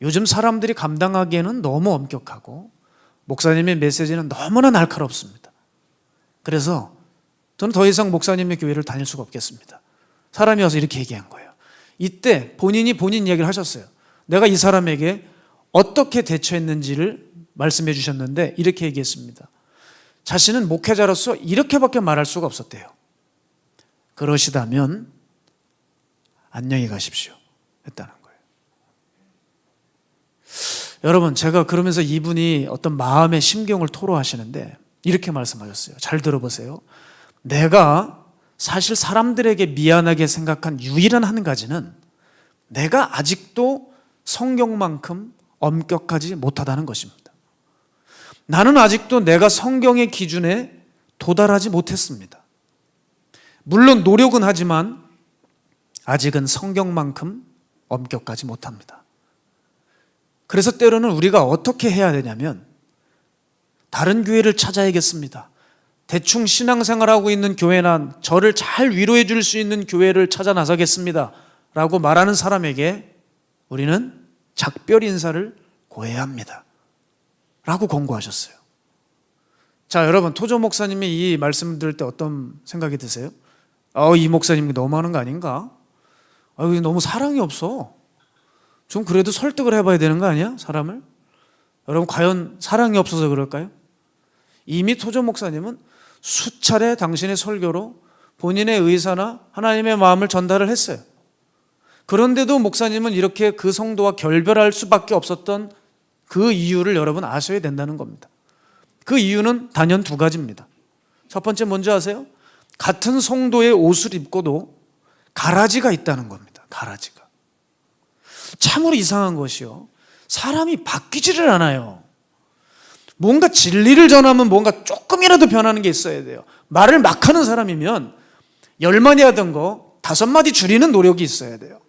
요즘 사람들이 감당하기에는 너무 엄격하고 목사님의 메시지는 너무나 날카롭습니다. 그래서 저는 더 이상 목사님의 교회를 다닐 수가 없겠습니다. 사람이 와서 이렇게 얘기한 거예요. 이때 본인이 본인 이야기를 하셨어요. 내가 이 사람에게 어떻게 대처했는지를 말씀해 주셨는데 이렇게 얘기했습니다. 자신은 목회자로서 이렇게밖에 말할 수가 없었대요. 그러시다면 안녕히 가십시오 했다는 거예요. 여러분, 제가 그러면서 이분이 어떤 마음의 심경을 토로하시는데 이렇게 말씀하셨어요. 잘 들어보세요. 내가 사실 사람들에게 미안하게 생각한 유일한 한 가지는 내가 아직도 성경만큼 엄격하지 못하다는 것입니다. 나는 아직도 내가 성경의 기준에 도달하지 못했습니다. 물론 노력은 하지만 아직은 성경만큼 엄격하지 못합니다. 그래서 때로는 우리가 어떻게 해야 되냐면 다른 교회를 찾아야겠습니다. 대충 신앙생활하고 있는 교회나 저를 잘 위로해 줄 수 있는 교회를 찾아 나서겠습니다 라고 말하는 사람에게 우리는 작별 인사를 고해야 합니다 라고 권고하셨어요. 자, 여러분, 토조 목사님이 이 말씀을 들을 때 어떤 생각이 드세요? 이 목사님 너무하는 거 아닌가? 너무 사랑이 없어. 좀 그래도 설득을 해봐야 되는 거 아니야? 사람을? 여러분, 과연 사랑이 없어서 그럴까요? 이미 토조 목사님은 수차례 당신의 설교로 본인의 의사나 하나님의 마음을 전달을 했어요. 그런데도 목사님은 이렇게 그 성도와 결별할 수밖에 없었던 그 이유를 여러분 아셔야 된다는 겁니다. 그 이유는 단연 두 가지입니다. 첫 번째 뭔지 아세요? 같은 성도의 옷을 입고도 가라지가 있다는 겁니다. 가라지가. 참으로 이상한 것이요, 사람이 바뀌지를 않아요. 뭔가 진리를 전하면 뭔가 조금이라도 변하는 게 있어야 돼요. 말을 막 하는 사람이면 10마디 하던 거 5마디 줄이는 노력이 있어야 돼요.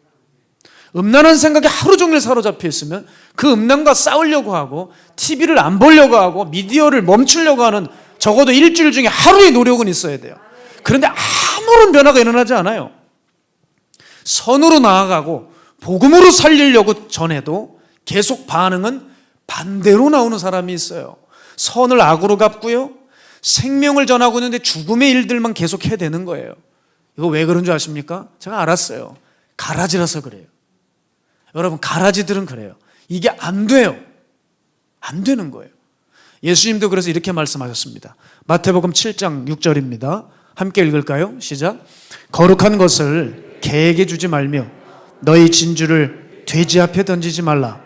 음란한 생각에 하루 종일 사로잡혀 있으면 그 음란과 싸우려고 하고 TV를 안 보려고 하고 미디어를 멈추려고 하는 적어도 일주일 중에 하루의 노력은 있어야 돼요. 그런데 아무런 변화가 일어나지 않아요. 선으로 나아가고 복음으로 살리려고 전해도 계속 반응은 반대로 나오는 사람이 있어요. 선을 악으로 갚고요, 생명을 전하고 있는데 죽음의 일들만 계속 해대는 거예요. 이거 왜 그런 줄 아십니까? 제가 알았어요. 가라지라서 그래요. 여러분, 가라지들은 그래요. 이게 안 돼요. 안 되는 거예요. 예수님도 그래서 이렇게 말씀하셨습니다. 마태복음 7장 6절입니다. 함께 읽을까요? 시작. 거룩한 것을 개에게 주지 말며 너희 진주를 돼지 앞에 던지지 말라.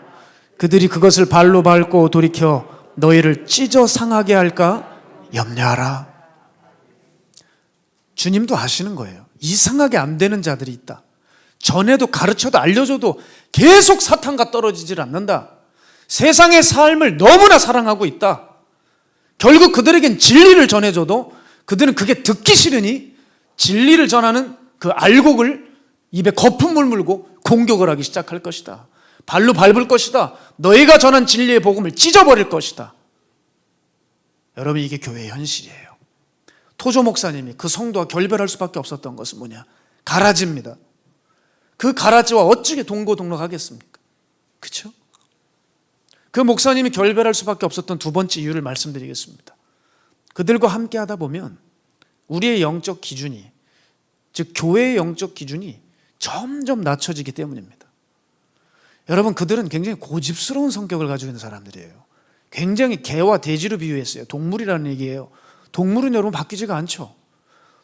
그들이 그것을 발로 밟고 돌이켜 너희를 찢어 상하게 할까 염려하라. 주님도 아시는 거예요. 이상하게 안 되는 자들이 있다. 전에도 가르쳐도 알려줘도 계속 사탄과 떨어지질 않는다. 세상의 삶을 너무나 사랑하고 있다. 결국 그들에겐 진리를 전해줘도 그들은 그게 듣기 싫으니 진리를 전하는 그 알곡을 입에 거품을 물고 공격을 하기 시작할 것이다. 발로 밟을 것이다. 너희가 전한 진리의 복음을 찢어버릴 것이다. 여러분, 이게 교회의 현실이에요. 토조 목사님이 그 성도와 결별할 수밖에 없었던 것은 뭐냐? 가라지입니다. 그 가라지와 어찌게 동고동락하겠습니까? 그렇죠? 그 목사님이 결별할 수밖에 없었던 두 번째 이유를 말씀드리겠습니다. 그들과 함께 하다 보면 우리의 영적 기준이, 즉 교회의 영적 기준이 점점 낮춰지기 때문입니다. 여러분, 그들은 굉장히 고집스러운 성격을 가지고 있는 사람들이에요. 굉장히 개와 돼지로 비유했어요. 동물이라는 얘기예요. 동물은 여러분 바뀌지가 않죠.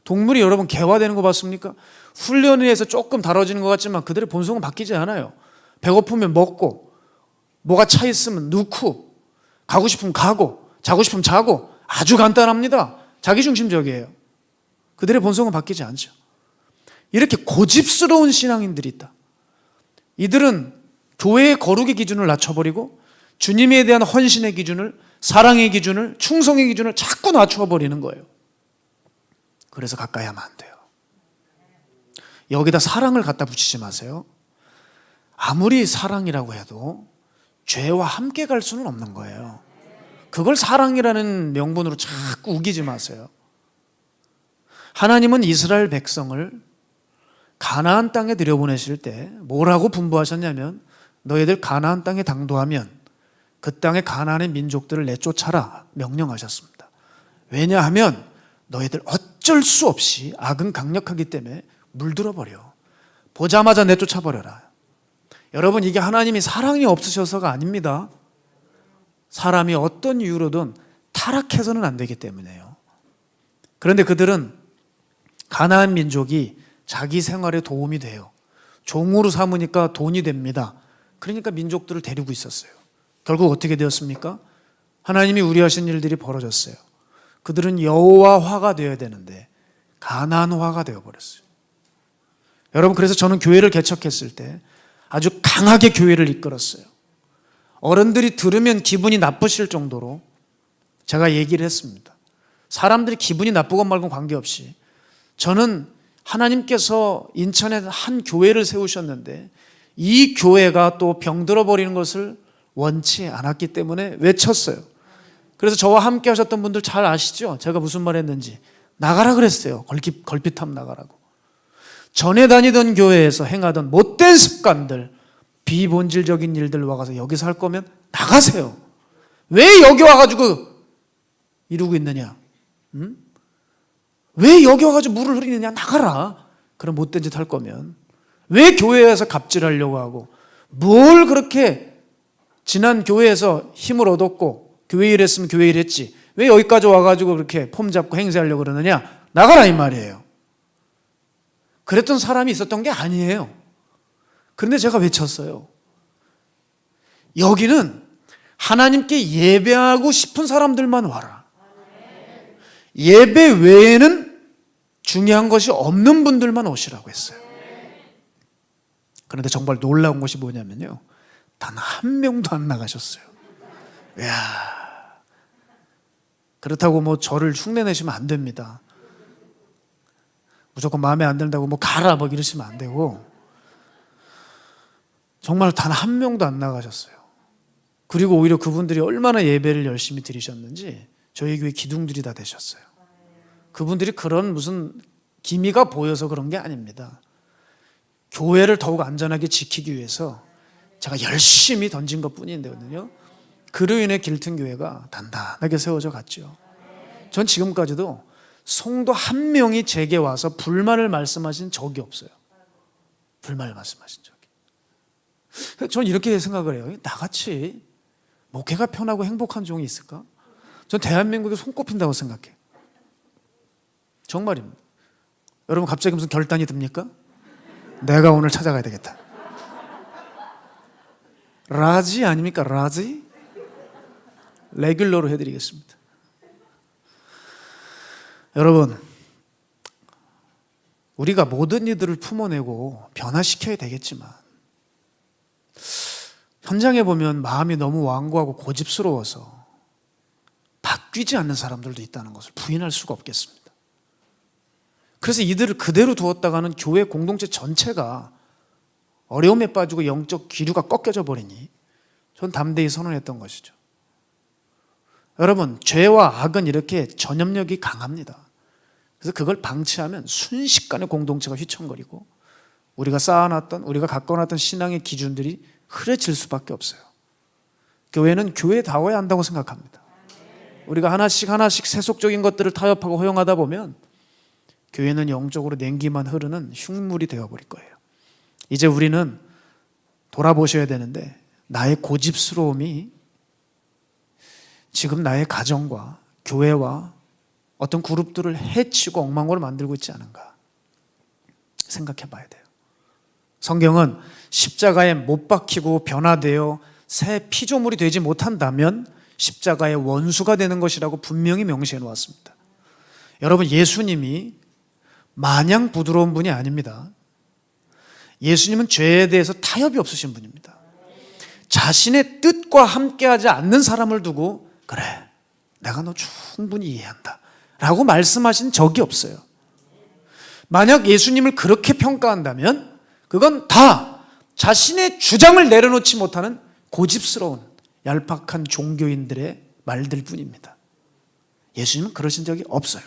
동물이 여러분 개화되는 거 봤습니까? 훈련에 의해서 조금 다뤄지는 것 같지만 그들의 본성은 바뀌지 않아요. 배고프면 먹고, 뭐가 차 있으면 넣고, 가고 싶으면 가고, 자고 싶으면 자고, 아주 간단합니다. 자기중심적이에요. 그들의 본성은 바뀌지 않죠. 이렇게 고집스러운 신앙인들이 있다. 이들은 교회의 거룩의 기준을 낮춰버리고 주님에 대한 헌신의 기준을, 사랑의 기준을, 충성의 기준을 자꾸 낮춰버리는 거예요. 그래서 가까이 하면 안 돼요. 여기다 사랑을 갖다 붙이지 마세요. 아무리 사랑이라고 해도 죄와 함께 갈 수는 없는 거예요. 그걸 사랑이라는 명분으로 자꾸 우기지 마세요. 하나님은 이스라엘 백성을 가나안 땅에 들여보내실 때 뭐라고 분부하셨냐면, 너희들 가나안 땅에 당도하면 그 땅의 가나안의 민족들을 내쫓아라 명령하셨습니다. 왜냐하면 너희들 어쩔 수 없이 악은 강력하기 때문에 물들어버려. 보자마자 내쫓아버려라. 여러분, 이게 하나님이 사랑이 없으셔서가 아닙니다. 사람이 어떤 이유로든 타락해서는 안 되기 때문에요. 그런데 그들은 가나안 민족이 자기 생활에 도움이 돼요. 종으로 삼으니까 돈이 됩니다. 그러니까 민족들을 데리고 있었어요. 결국 어떻게 되었습니까? 하나님이 우려하신 일들이 벌어졌어요. 그들은 여호와화가 되어야 되는데 가나안화가 되어버렸어요. 여러분, 그래서 저는 교회를 개척했을 때 아주 강하게 교회를 이끌었어요. 어른들이 들으면 기분이 나쁘실 정도로 제가 얘기를 했습니다. 사람들이 기분이 나쁘건 말건 관계없이 저는 하나님께서 인천에 한 교회를 세우셨는데 이 교회가 또 병들어 버리는 것을 원치 않았기 때문에 외쳤어요. 그래서 저와 함께 하셨던 분들 잘 아시죠? 제가 무슨 말 했는지. 나가라 그랬어요. 걸핏하면 나가라고. 전에 다니던 교회에서 행하던 못된 습관들, 비본질적인 일들 와가서 여기서 할 거면 나가세요. 왜 여기 와가지고 이러고 있느냐? 왜 여기 와가지고 물을 흐리느냐? 나가라. 그런 못된 짓 할 거면. 왜 교회에서 갑질하려고 하고, 뭘 그렇게 지난 교회에서 힘을 얻었고 교회 일 했으면 교회 일 했지, 왜 여기까지 와가지고 그렇게 폼 잡고 행세하려고 그러느냐? 나가라 이 말이에요. 그랬던 사람이 있었던 게 아니에요. 그런데 제가 외쳤어요. 여기는 하나님께 예배하고 싶은 사람들만 와라. 예배 외에는 중요한 것이 없는 분들만 오시라고 했어요. 그런데 정말 놀라운 것이 뭐냐면요, 단 한 명도 안 나가셨어요. 이야, 그렇다고 뭐 저를 흉내내시면 안 됩니다. 무조건 마음에 안 든다고 뭐 가라 뭐 이러시면 안 되고, 정말 단 한 명도 안 나가셨어요. 그리고 오히려 그분들이 얼마나 예배를 열심히 드리셨는지 저희 교회 기둥들이 다 되셨어요. 그분들이 그런 무슨 기미가 보여서 그런 게 아닙니다. 교회를 더욱 안전하게 지키기 위해서 제가 열심히 던진 것뿐인데요, 그로 인해 길튼 교회가 단단하게 세워져 갔죠. 전 지금까지도 성도 한 명이 제게 와서 불만을 말씀하신 적이 없어요. 불만을 말씀하신 적이. 전 이렇게 생각을 해요. 나같이 목회가 편하고 행복한 종이 있을까? 전 대한민국에 손꼽힌다고 생각해요. 정말입니다. 여러분, 갑자기 무슨 결단이 듭니까? 내가 오늘 찾아가야 되겠다. 라지 아닙니까? 라지? 레귤러로 해드리겠습니다. 여러분, 우리가 모든 이들을 품어내고 변화시켜야 되겠지만 현장에 보면 마음이 너무 완고하고 고집스러워서 바뀌지 않는 사람들도 있다는 것을 부인할 수가 없겠습니다. 그래서 이들을 그대로 두었다가는 교회 공동체 전체가 어려움에 빠지고 영적 기류가 꺾여져 버리니 전 담대히 선언했던 것이죠. 여러분, 죄와 악은 이렇게 전염력이 강합니다. 그래서 그걸 방치하면 순식간에 공동체가 휘청거리고 우리가 쌓아놨던, 우리가 가꿔놨던 신앙의 기준들이 흐려질 수밖에 없어요. 교회는 교회다워야 한다고 생각합니다. 우리가 하나씩 세속적인 것들을 타협하고 허용하다 보면 교회는 영적으로 냉기만 흐르는 흉물이 되어버릴 거예요. 이제 우리는 돌아보셔야 되는데 나의 고집스러움이 지금 나의 가정과 교회와 어떤 그룹들을 해치고 엉망으로 만들고 있지 않은가 생각해 봐야 돼요. 성경은 십자가에 못 박히고 변화되어 새 피조물이 되지 못한다면 십자가의 원수가 되는 것이라고 분명히 명시해 놓았습니다. 여러분, 예수님이 마냥 부드러운 분이 아닙니다. 예수님은 죄에 대해서 타협이 없으신 분입니다. 자신의 뜻과 함께하지 않는 사람을 두고 그래, 내가 너 충분히 이해한다 라고 말씀하신 적이 없어요. 만약 예수님을 그렇게 평가한다면 그건 다 자신의 주장을 내려놓지 못하는 고집스러운 얄팍한 종교인들의 말들 뿐입니다. 예수님은 그러신 적이 없어요.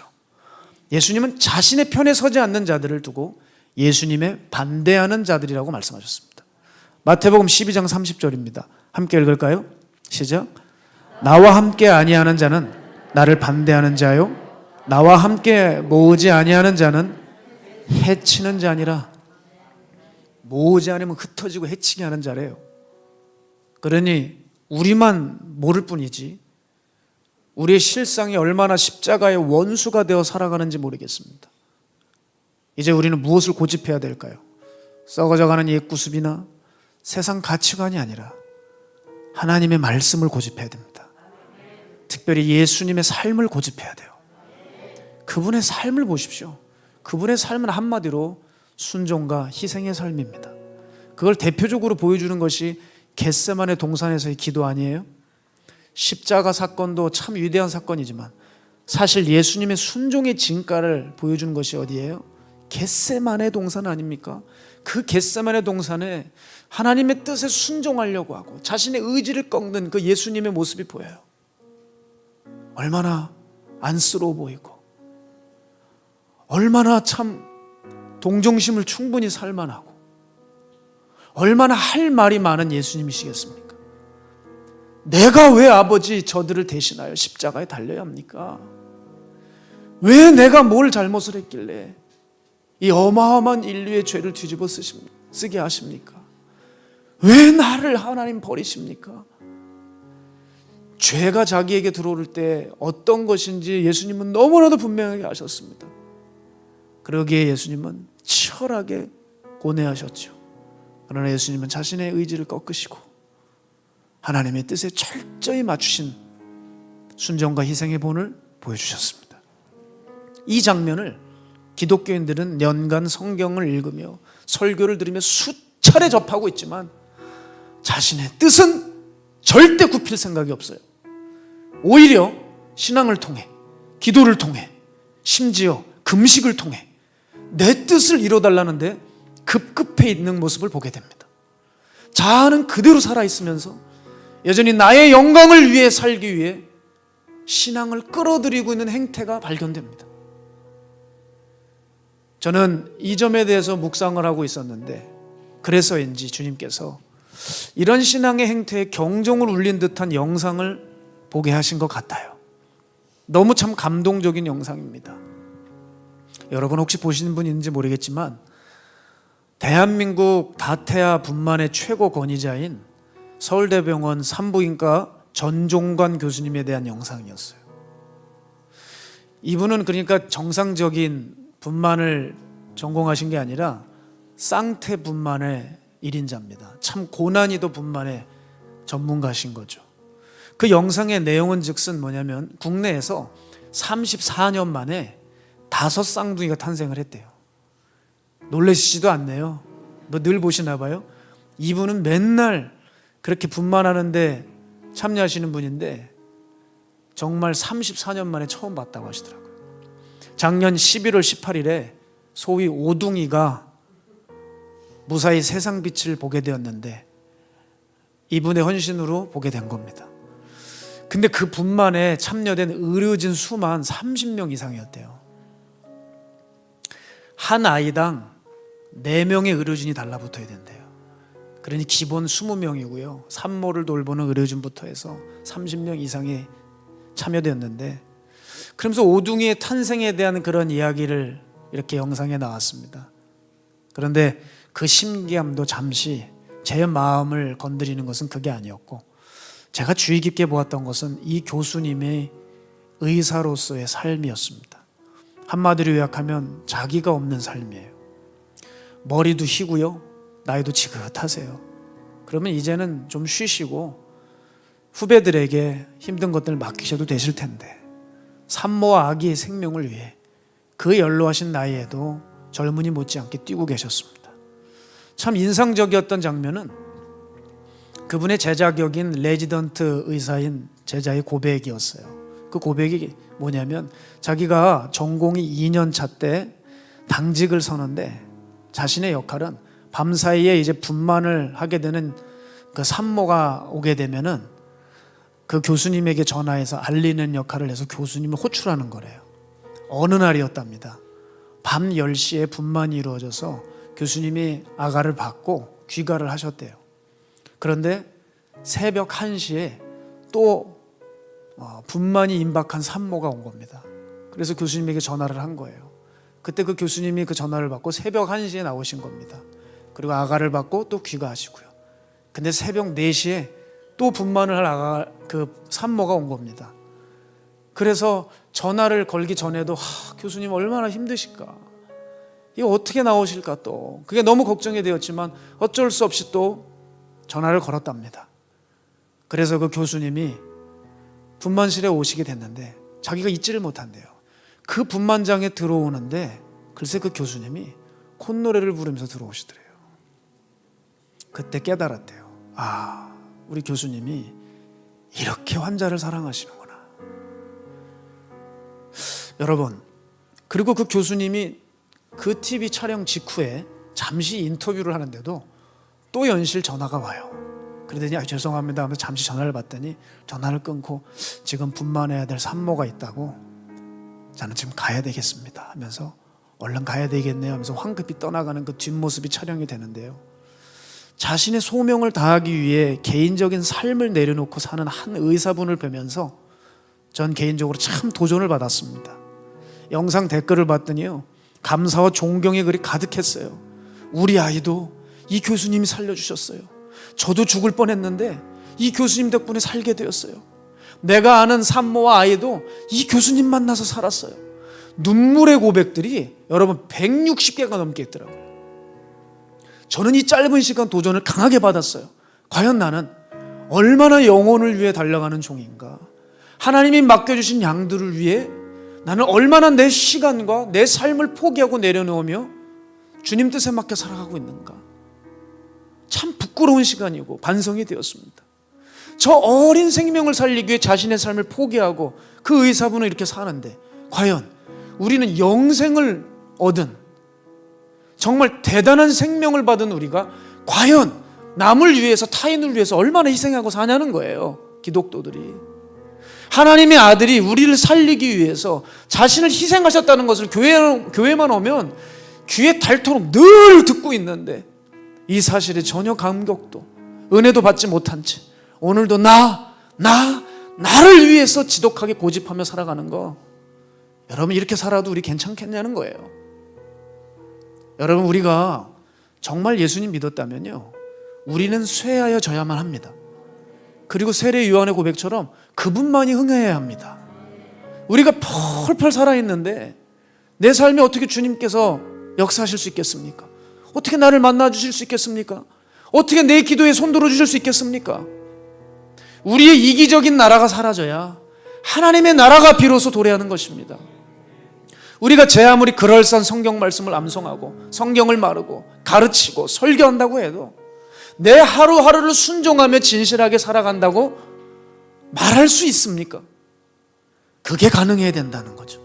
예수님은 자신의 편에 서지 않는 자들을 두고 예수님의 반대하는 자들이라고 말씀하셨습니다. 마태복음 12장 30절입니다. 함께 읽을까요? 시작. 나와 함께 아니하는 자는 나를 반대하는 자요, 나와 함께 모으지 아니하는 자는 해치는 자니라. 모으지 않으면 흩어지고 해치게 하는 자래요. 그러니 우리만 모를 뿐이지 우리의 실상이 얼마나 십자가의 원수가 되어 살아가는지 모르겠습니다. 이제 우리는 무엇을 고집해야 될까요? 썩어져가는 옛구습이나 세상 가치관이 아니라 하나님의 말씀을 고집해야 됩니다. 특별히 예수님의 삶을 고집해야 돼요. 그분의 삶을 보십시오. 그분의 삶은 한마디로 순종과 희생의 삶입니다. 그걸 대표적으로 보여주는 것이 겟세마네 동산에서의 기도 아니에요? 십자가 사건도 참 위대한 사건이지만 사실 예수님의 순종의 진가를 보여주는 것이 어디예요? 겟세마네 동산 아닙니까? 그 겟세마네 동산에 하나님의 뜻에 순종하려고 하고 자신의 의지를 꺾는 그 예수님의 모습이 보여요. 얼마나 안쓰러워 보이고 얼마나 참 동정심을 충분히 살만하고 얼마나 할 말이 많은 예수님이시겠습니까? 내가 왜 아버지 저들을 대신하여 십자가에 달려야 합니까? 왜 내가 뭘 잘못을 했길래 이 어마어마한 인류의 죄를 뒤집어 쓰게 하십니까? 왜 나를 하나님 버리십니까? 죄가 자기에게 들어올 때 어떤 것인지 예수님은 너무나도 분명하게 아셨습니다. 그러기에 예수님은 치열하게 고뇌하셨죠. 그러나 예수님은 자신의 의지를 꺾으시고 하나님의 뜻에 철저히 맞추신 순종과 희생의 본을 보여주셨습니다. 이 장면을 기독교인들은 연간 성경을 읽으며 설교를 들으며 수차례 접하고 있지만 자신의 뜻은 절대 굽힐 생각이 없어요. 오히려 신앙을 통해, 기도를 통해, 심지어 금식을 통해 내 뜻을 이뤄달라는데 급급해 있는 모습을 보게 됩니다. 자아는 그대로 살아있으면서 여전히 나의 영광을 위해 살기 위해 신앙을 끌어들이고 있는 행태가 발견됩니다. 저는 이 점에 대해서 묵상을 하고 있었는데 그래서인지 주님께서 이런 신앙의 행태에 경종을 울린 듯한 영상을 보게 하신 것 같아요. 너무 참 감동적인 영상입니다. 여러분 혹시 보시는 분 있는지 모르겠지만 대한민국 다태아 분만의 최고 권위자인 서울대병원 산부인과 전종관 교수님에 대한 영상이었어요. 이분은 그러니까 정상적인 분만을 전공하신 게 아니라 쌍태 분만의 1인자입니다. 참 고난이도 분만의 전문가신 거죠. 그 영상의 내용은 즉슨 뭐냐면 국내에서 34년 만에 5 쌍둥이가 탄생을 했대요. 놀라시지도 않네요. 뭐 늘 보시나 봐요. 이분은 맨날 그렇게 분만하는데 참여하시는 분인데 정말 34년 만에 처음 봤다고 하시더라고요. 작년 11월 18일에 소위 오둥이가 무사히 세상 빛을 보게 되었는데 이분의 헌신으로 보게 된 겁니다. 근데 그 분만에 참여된 의료진 수만 30명 이상이었대요. 한 아이당 4명의 의료진이 달라붙어야 된대요. 그러니 기본 20명이고요. 산모를 돌보는 의료진부터 해서 30명 이상이 참여되었는데, 그러면서 오둥이의 탄생에 대한 그런 이야기를 이렇게 영상에 나왔습니다. 그런데 그 신기함도 잠시 제 마음을 건드리는 것은 그게 아니었고, 제가 주의 깊게 보았던 것은 이 교수님의 의사로서의 삶이었습니다. 한마디로 요약하면 자기가 없는 삶이에요. 머리도 희고요, 나이도 지긋하세요. 그러면 이제는 좀 쉬시고 후배들에게 힘든 것들을 맡기셔도 되실 텐데, 산모와 아기의 생명을 위해 그 연로하신 나이에도 젊은이 못지않게 뛰고 계셨습니다. 참 인상적이었던 장면은 그분의 제자격인 레지던트 의사인 제자의 고백이었어요. 그 고백이 뭐냐면, 자기가 전공이 2년 차 때 당직을 서는데 자신의 역할은 밤사이에 이제 분만을 하게 되는 그 산모가 오게 되면은 그 교수님에게 전화해서 알리는 역할을 해서 교수님을 호출하는 거래요. 어느 날이었답니다. 밤 10시에 분만이 이루어져서 교수님이 아가를 받고 귀가를 하셨대요. 그런데 새벽 1시에 또 분만이 임박한 산모가 온 겁니다. 그래서 교수님에게 전화를 한 거예요. 그때 그 교수님이 그 전화를 받고 새벽 1시에 나오신 겁니다. 그리고 아가를 받고 또 귀가하시고요. 근데 새벽 4시에 또 분만을 할 그 산모가 온 겁니다. 그래서 전화를 걸기 전에도 교수님 얼마나 힘드실까, 이거 어떻게 나오실까, 또 그게 너무 걱정이 되었지만 어쩔 수 없이 또 전화를 걸었답니다. 그래서 그 교수님이 분만실에 오시게 됐는데 자기가 잊지를 못한대요. 그 분만장에 들어오는데 글쎄 그 교수님이 콧노래를 부르면서 들어오시더래요. 그때 깨달았대요. 우리 교수님이 이렇게 환자를 사랑하시는구나. 여러분, 그리고 그 교수님이 그 TV 촬영 직후에 잠시 인터뷰를 하는데도 또 연실 전화가 와요. 그러더니 죄송합니다 하면서 잠시 전화를 받더니 전화를 끊고 지금 분만해야 될 산모가 있다고, 저는 지금 가야 되겠습니다 하면서 얼른 가야 되겠네요 하면서 황급히 떠나가는 그 뒷모습이 촬영이 되는데요. 자신의 소명을 다하기 위해 개인적인 삶을 내려놓고 사는 한 의사분을 뵈면서 전 개인적으로 참 도전을 받았습니다. 영상 댓글을 봤더니요, 감사와 존경의 글이 가득했어요. 우리 아이도 이 교수님이 살려주셨어요. 저도 죽을 뻔했는데 이 교수님 덕분에 살게 되었어요. 내가 아는 산모와 아이도 이 교수님 만나서 살았어요. 눈물의 고백들이 여러분 160개가 넘게 있더라고요. 저는 이 짧은 시간 도전을 강하게 받았어요. 과연 나는 얼마나 영혼을 위해 달려가는 종인가, 하나님이 맡겨주신 양들을 위해 나는 얼마나 내 시간과 내 삶을 포기하고 내려놓으며 주님 뜻에 맡겨 살아가고 있는가. 참 부끄러운 시간이고 반성이 되었습니다. 저 어린 생명을 살리기 위해 자신의 삶을 포기하고 그 의사분은 이렇게 사는데, 과연 우리는 영생을 얻은 정말 대단한 생명을 받은 우리가 과연 남을 위해서, 타인을 위해서 얼마나 희생하고 사냐는 거예요. 기독도들이. 하나님의 아들이 우리를 살리기 위해서 자신을 희생하셨다는 것을 교회만 오면 귀에 닳도록 늘 듣고 있는데, 이 사실에 전혀 감격도 은혜도 받지 못한 채 오늘도 나를 위해서 지독하게 고집하며 살아가는 거, 여러분 이렇게 살아도 우리 괜찮겠냐는 거예요. 여러분, 우리가 정말 예수님 믿었다면요, 우리는 쇠하여져야만 합니다. 그리고 세례 요한의 고백처럼 그분만이 흥해야 합니다. 우리가 펄펄 살아있는데 내 삶에 어떻게 주님께서 역사하실 수 있겠습니까? 어떻게 나를 만나 주실 수 있겠습니까? 어떻게 내 기도에 손들어 주실 수 있겠습니까? 우리의 이기적인 나라가 사라져야 하나님의 나라가 비로소 도래하는 것입니다. 우리가 제 아무리 그럴싸한 성경 말씀을 암송하고 성경을 마르고 가르치고 설교한다고 해도 내 하루하루를 순종하며 진실하게 살아간다고 말할 수 있습니까? 그게 가능해야 된다는 거죠.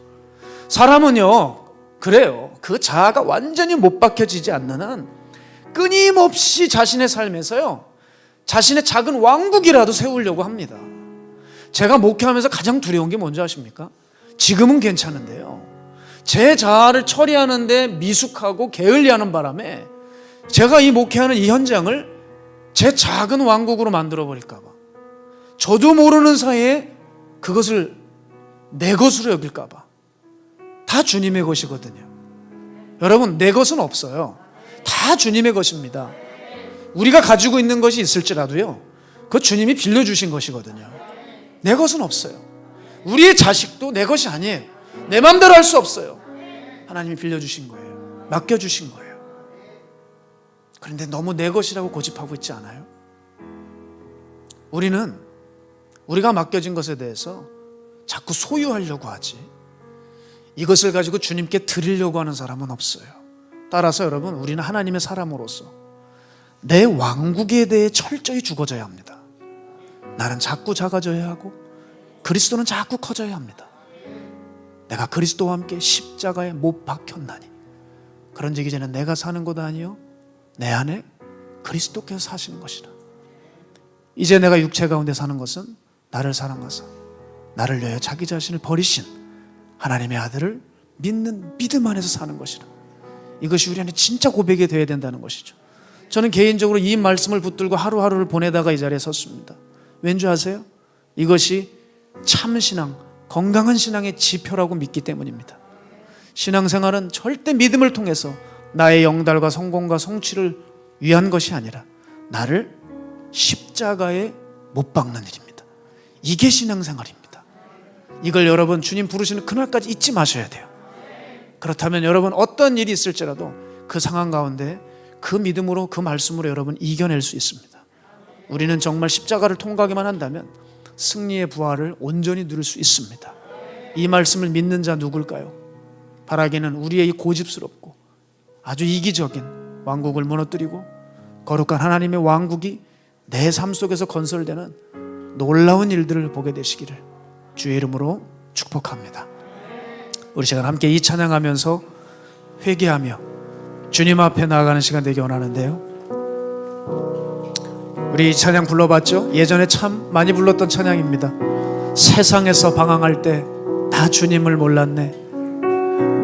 사람은요, 그래요. 그 자아가 완전히 못 박혀지지 않는 한 끊임없이 자신의 삶에서요, 자신의 작은 왕국이라도 세우려고 합니다. 제가 목회하면서 가장 두려운 게 뭔지 아십니까? 지금은 괜찮은데요, 제 자아를 처리하는데 미숙하고 게을리하는 바람에 제가 이 목회하는 이 현장을 제 작은 왕국으로 만들어 버릴까 봐, 저도 모르는 사이에 그것을 내 것으로 여길까 봐. 다 주님의 것이거든요. 여러분, 내 것은 없어요. 다 주님의 것입니다. 우리가 가지고 있는 것이 있을지라도요, 그거 주님이 빌려주신 것이거든요. 내 것은 없어요. 우리의 자식도 내 것이 아니에요. 내 마음대로 할 수 없어요. 하나님이 빌려주신 거예요. 맡겨주신 거예요. 그런데 너무 내 것이라고 고집하고 있지 않아요? 우리는 우리가 맡겨진 것에 대해서 자꾸 소유하려고 하지, 이것을 가지고 주님께 드리려고 하는 사람은 없어요. 따라서 여러분, 우리는 하나님의 사람으로서 내 왕국에 대해 철저히 죽어져야 합니다. 나는 자꾸 작아져야 하고 그리스도는 자꾸 커져야 합니다. 내가 그리스도와 함께 십자가에 못 박혔나니 그런즉 이제는 내가 사는 것 아니요 내 안에 그리스도께서 사시는 것이라. 이제 내가 육체 가운데 사는 것은 나를 사랑하사 나를 위하여 자기 자신을 버리신 하나님의 아들을 믿는 믿음 안에서 사는 것이라. 이것이 우리 안에 진짜 고백이 되어야 된다는 것이죠. 저는 개인적으로 이 말씀을 붙들고 하루하루를 보내다가 이 자리에 섰습니다. 왠지 아세요? 이것이 참신앙, 건강한 신앙의 지표라고 믿기 때문입니다. 신앙생활은 절대 믿음을 통해서 나의 영달과 성공과 성취를 위한 것이 아니라 나를 십자가에 못 박는 일입니다. 이게 신앙생활입니다. 이걸 여러분, 주님 부르시는 그날까지 잊지 마셔야 돼요. 그렇다면 여러분, 어떤 일이 있을지라도 그 상황 가운데 그 믿음으로, 그 말씀으로 여러분 이겨낼 수 있습니다. 우리는 정말 십자가를 통과하기만 한다면 승리의 부활을 온전히 누릴 수 있습니다. 이 말씀을 믿는 자 누굴까요? 바라기는 우리의 이 고집스럽고 아주 이기적인 왕국을 무너뜨리고 거룩한 하나님의 왕국이 내 삶 속에서 건설되는 놀라운 일들을 보게 되시기를 주의 이름으로 축복합니다. 우리 시간 함께 이 찬양하면서 회개하며 주님 앞에 나아가는 시간 되기 원하는데요, 우리 이 찬양 불러봤죠? 예전에 참 많이 불렀던 찬양입니다. 세상에서 방황할 때 다 주님을 몰랐네.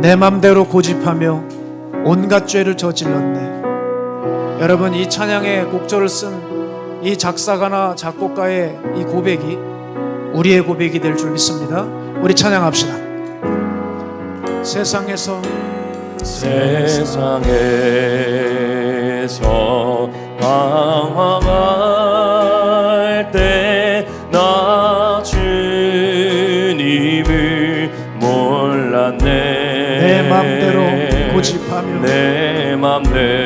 내 맘대로 고집하며 온갖 죄를 저질렀네. 여러분, 이 찬양의 곡절을 쓴 이 작사가나 작곡가의 이 고백이 우리의 고백이 될 줄 믿습니다. 우리 찬양합시다. 세상에서 방황할 때 나 주님을 몰랐네. 내 맘대로 고집하며 내 맘대로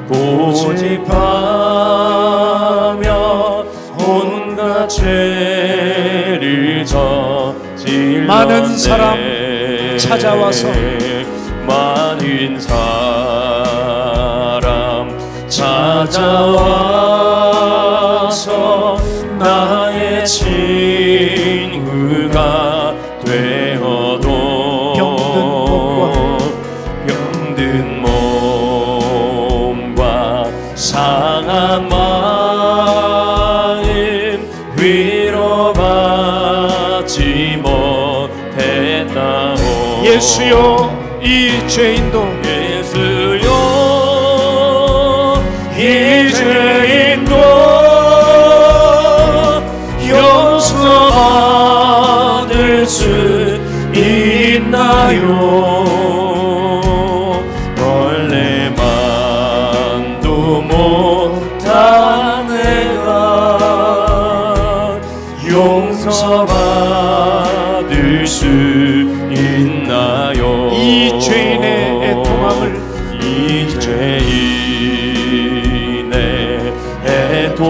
고집하며 온갖 죄를 저질렀네. 많은 사람 찾아와서 많은 사람 찾아와서 나의 친구가 되어도 병든 몸과 상한 마음 위로받지 못했다오. 예수여, 이 죄인도 예수여, 이 죄인도 용서받을 수 있나요? 원래만도 못한 내가 용서받을 수 있나요? 이 죄인의 애통함을, 이 죄인의 애통함을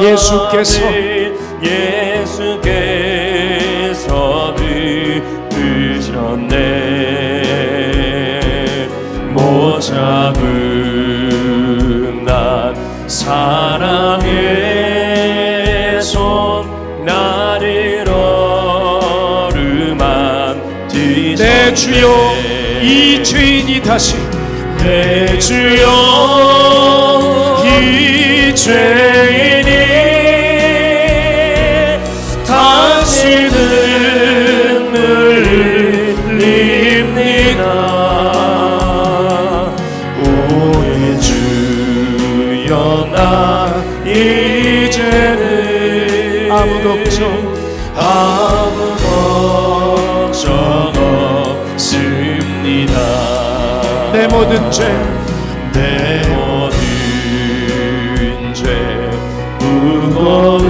예수께서 들으셨네. 못 잡은 난 사랑의 손 나의 내 주여 이 죄인이 다시 내 주여 이 죄인이 다시 눈물을 흘립니다. 오해 주여 나 이제는 아무도 없죠. 아무 걱정 없습니다. 내 모든 죄 내 모든 죄 무거운지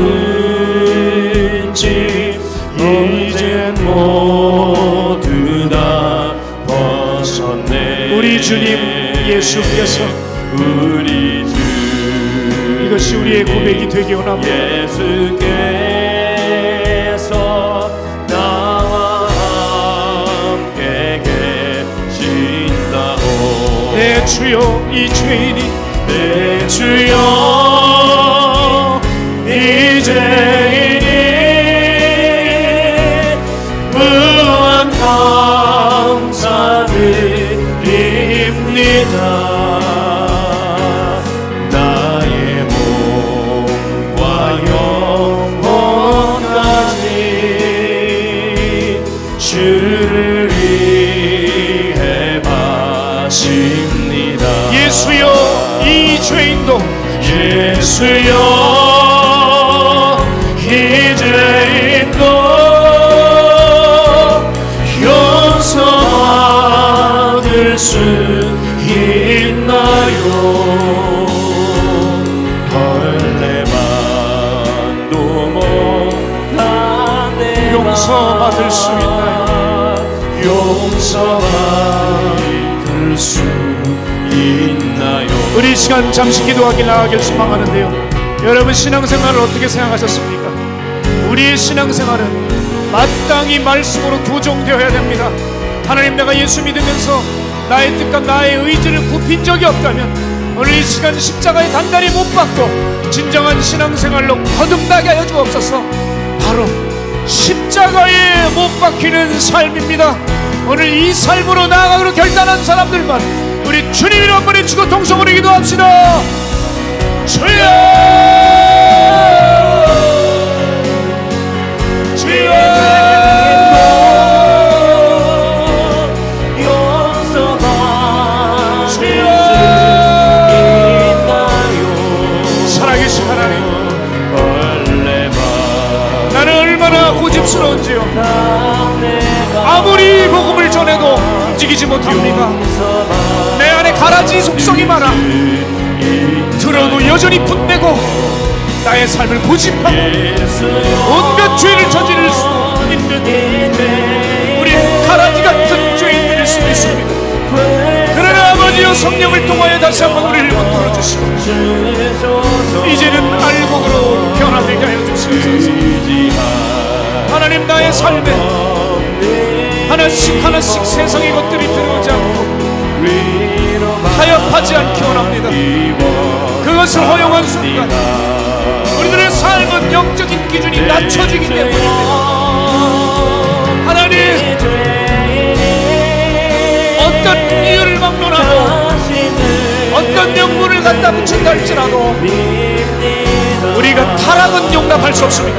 이젠 모두 다 벗었네. 우리 주님 예수께서 우리 주 이것이 우리의 고백이 되기 원합니다. 예수께서 나와 함께 계신다고. 내 주여 이 죄인이 내 주여 이 죄인이 무한 감사드립니다. 나의 몸과 영혼까지 주를 위해 마십니다. 예수여 이 죄인도 예수여 이 죄인도 용서받을 수 있나요? 벌레만도 못한 내 용서받을 수 있나요? 용서받을 수 있나요? 우리 이 시간 잠시 기도하기 나아가길 소망하는데요. 여러분 신앙생활을 어떻게 생각하셨습니까? 우리의 신앙생활은 마땅히 말씀으로 교정되어야 됩니다. 하나님, 내가 예수 믿으면서 나의 뜻과 나의 의지를 굽힌 적이 없다면 오늘 이 시간 십자가에 단단히 못 박고 진정한 신앙생활로 거듭나게 하여 주옵소서. 바로 십자가에 못 박히는 삶입니다. 오늘 이 삶으로 나아가기로 결단한 사람들만 우리 주님을 한번 외치고 동성으로 기도합시다. 주여 주여 살아계신 하나님, 나는 얼마나 고집스러운지요. 아무리 복음을 전해도 움직이지 못합니다. 내 안에 가라지 속성이 많아 들어도 여전히 분내고 나의 삶을 고집하고 온갖 죄를 저지를 수 있는 우리 가라지 같은 죄인들일 수도 있습니다. 그러나 아버지여, 성령을 통하여 다시 한번 우리를 붙들어주시고 이제는 알곡으로 변화되게 하여 주시옵소서. 하나님, 나의 삶에 하나씩 하나씩 세상의 것들이 들어오지 않고 타협하지 않기 원합니다. 그것을 허용한 순간 우리들의 삶은 영적인 기준이 낮춰지기 때문입니다. 하나님, 어떤 이유를 막론하고 어떤 명분을 갖다 붙인다 할지라도 우리가 타락은 용납할 수 없습니다.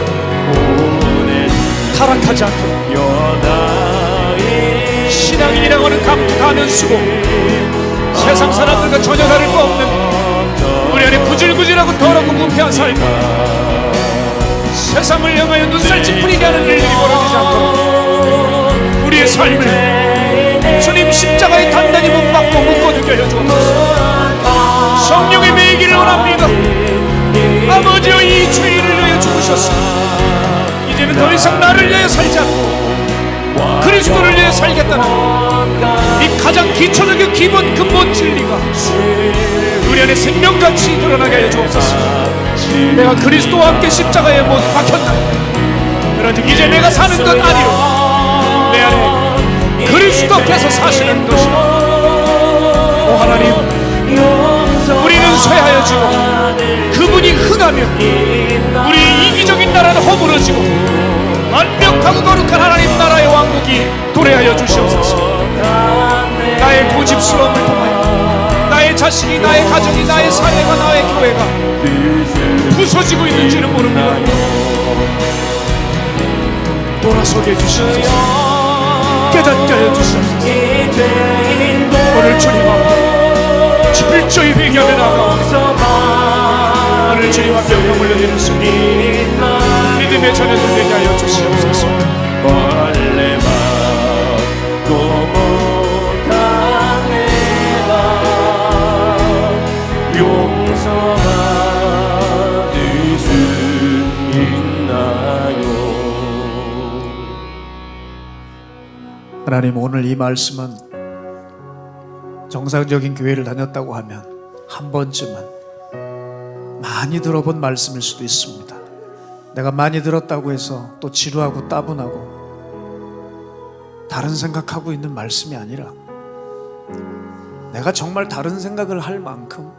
타락하지 않도록 신앙인이라고 하는 가면 쓰고 세상 사람들과 전혀 다를 거 없는 우리 안에 구질구질하고 더럽고 부패한 삶, 세상을 향하여 눈살 찌푸리게 하는 일들이 벌어지지 않도록 우리의 삶을 주님 십자가에 단단히 못 박고 묶어두게 하여 주옵소서. 성령의 매기를 원합니다. 아버지여, 이 죄인을 위하여 죽으셨습니다. 이제는 더 이상 나를 위하여 살지 않고 그리스도를 위해 살겠다는 이 가장 기초적인 기본 근본 진리가 우리 안에 생명같이 드러나게 하여 주옵소서. 내가 그리스도와 함께 십자가에 못 박혔다. 그러즉 이제 내가 사는 것 아니요 내 안에 그리스도께서 사시는 것이라. 오 하나님, 우리는 쇠하여지고 그분이 흥하며 우리 이기적인 나라는 허물어지고 완벽하고 거룩한 하나님 나라의 왕국이 도래하여 주시옵소서. 나의 고집스러움을 통하여 나의 자식이, 나의 가정이, 나의 사회가, 나의 교회가 부서지고 있는지는 모릅니다. 돌아서게 해주시옵소서. 깨닫게 하여 주시옵소서. 오늘 주님 앞에 철저히 회개하며 나아가 오늘 주님 앞에 영광 올려드리는 순간 믿음의 자녀들 되게 하여 주시옵소서. 원래 막고 못한 내가 용서받을 수 있나요? 하나님, 오늘 이 말씀은 정상적인 교회를 다녔다고 하면 한 번쯤은 많이 들어본 말씀일 수도 있습니다. 내가 많이 들었다고 해서 또 지루하고 따분하고 다른 생각하고 있는 말씀이 아니라 내가 정말 다른 생각을 할 만큼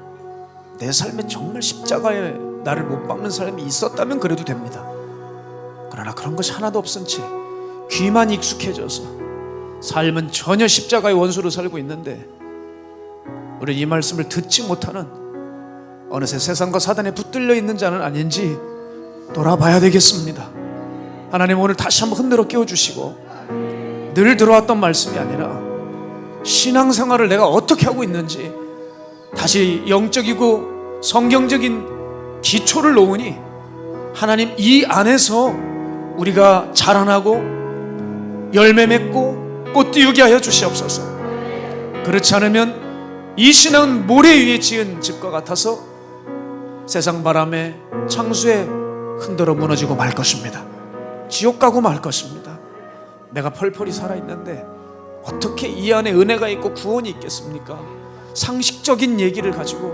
내 삶에 정말 십자가에 나를 못 박는 삶이 있었다면 그래도 됩니다. 그러나 그런 것이 하나도 없은 채 귀만 익숙해져서 삶은 전혀 십자가의 원수로 살고 있는데 우리 이 말씀을 듣지 못하는 어느새 세상과 사단에 붙들려 있는 자는 아닌지 돌아봐야 되겠습니다. 하나님, 오늘 다시 한번 흔들어 깨워주시고 늘 들어왔던 말씀이 아니라 신앙생활을 내가 어떻게 하고 있는지 다시 영적이고 성경적인 기초를 놓으니 하나님, 이 안에서 우리가 자라나고 열매 맺고 꽃 띄우게 하여 주시옵소서. 그렇지 않으면 이 신앙은 모래 위에 지은 집과 같아서 세상 바람에 창수에 흔들어 무너지고 말 것입니다. 지옥 가고 말 것입니다. 내가 펄펄이 살아있는데 어떻게 이 안에 은혜가 있고 구원이 있겠습니까? 상식적인 얘기를 가지고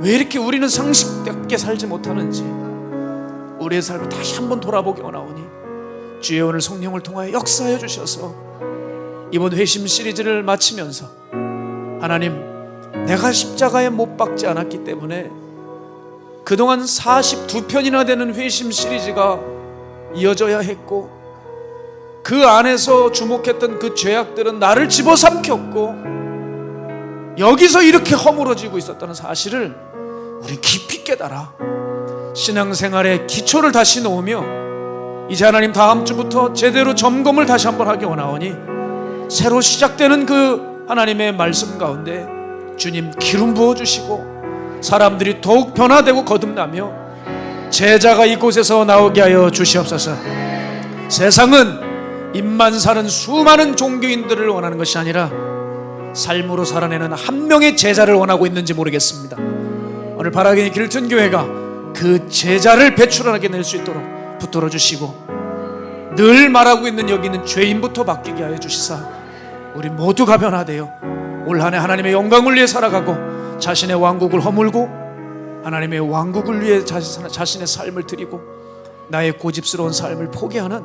왜 이렇게 우리는 상식답게 살지 못하는지 우리의 삶을 다시 한번 돌아보게 원하오니 주의 오늘 성령을 통하여 역사하여 주셔서 이번 회심 시리즈를 마치면서 하나님, 내가 십자가에 못 박지 않았기 때문에 그동안 42편이나 되는 회심 시리즈가 이어져야 했고 그 안에서 주목했던 그 죄악들은 나를 집어삼켰고 여기서 이렇게 허물어지고 있었다는 사실을 우리 깊이 깨달아 신앙생활의 기초를 다시 놓으며 이제 하나님, 다음 주부터 제대로 점검을 다시 한번 하기 원하오니 새로 시작되는 그 하나님의 말씀 가운데 주님 기름 부어주시고 사람들이 더욱 변화되고 거듭나며 제자가 이곳에서 나오게 하여 주시옵소서. 세상은 입만 사는 수많은 종교인들을 원하는 것이 아니라 삶으로 살아내는 한 명의 제자를 원하고 있는지 모르겠습니다. 오늘 바라기니 길튼 교회가 그 제자를 배출하게 낼 수 있도록 붙들어 주시고 늘 말하고 있는 여기 있는 죄인부터 바뀌게 하여 주시사 우리 모두가 변화되어 올 한 해 하나님의 영광을 위해 살아가고 자신의 왕국을 허물고 하나님의 왕국을 위해 자신의 삶을 드리고 나의 고집스러운 삶을 포기하는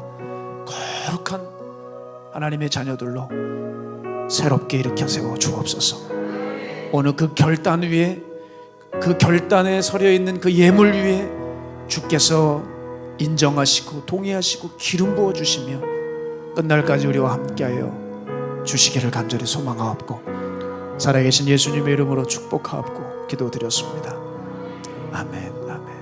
거룩한 하나님의 자녀들로 새롭게 일으켜 세워 주옵소서. 오늘 그 결단 위에, 그 결단에 서려 있는 그 예물 위에 주께서 인정하시고 동의하시고 기름 부어 주시며 끝날까지 우리와 함께하여 주시기를 간절히 소망하옵고 살아계신 예수님의 이름으로 축복하옵고 기도드렸습니다. 아멘.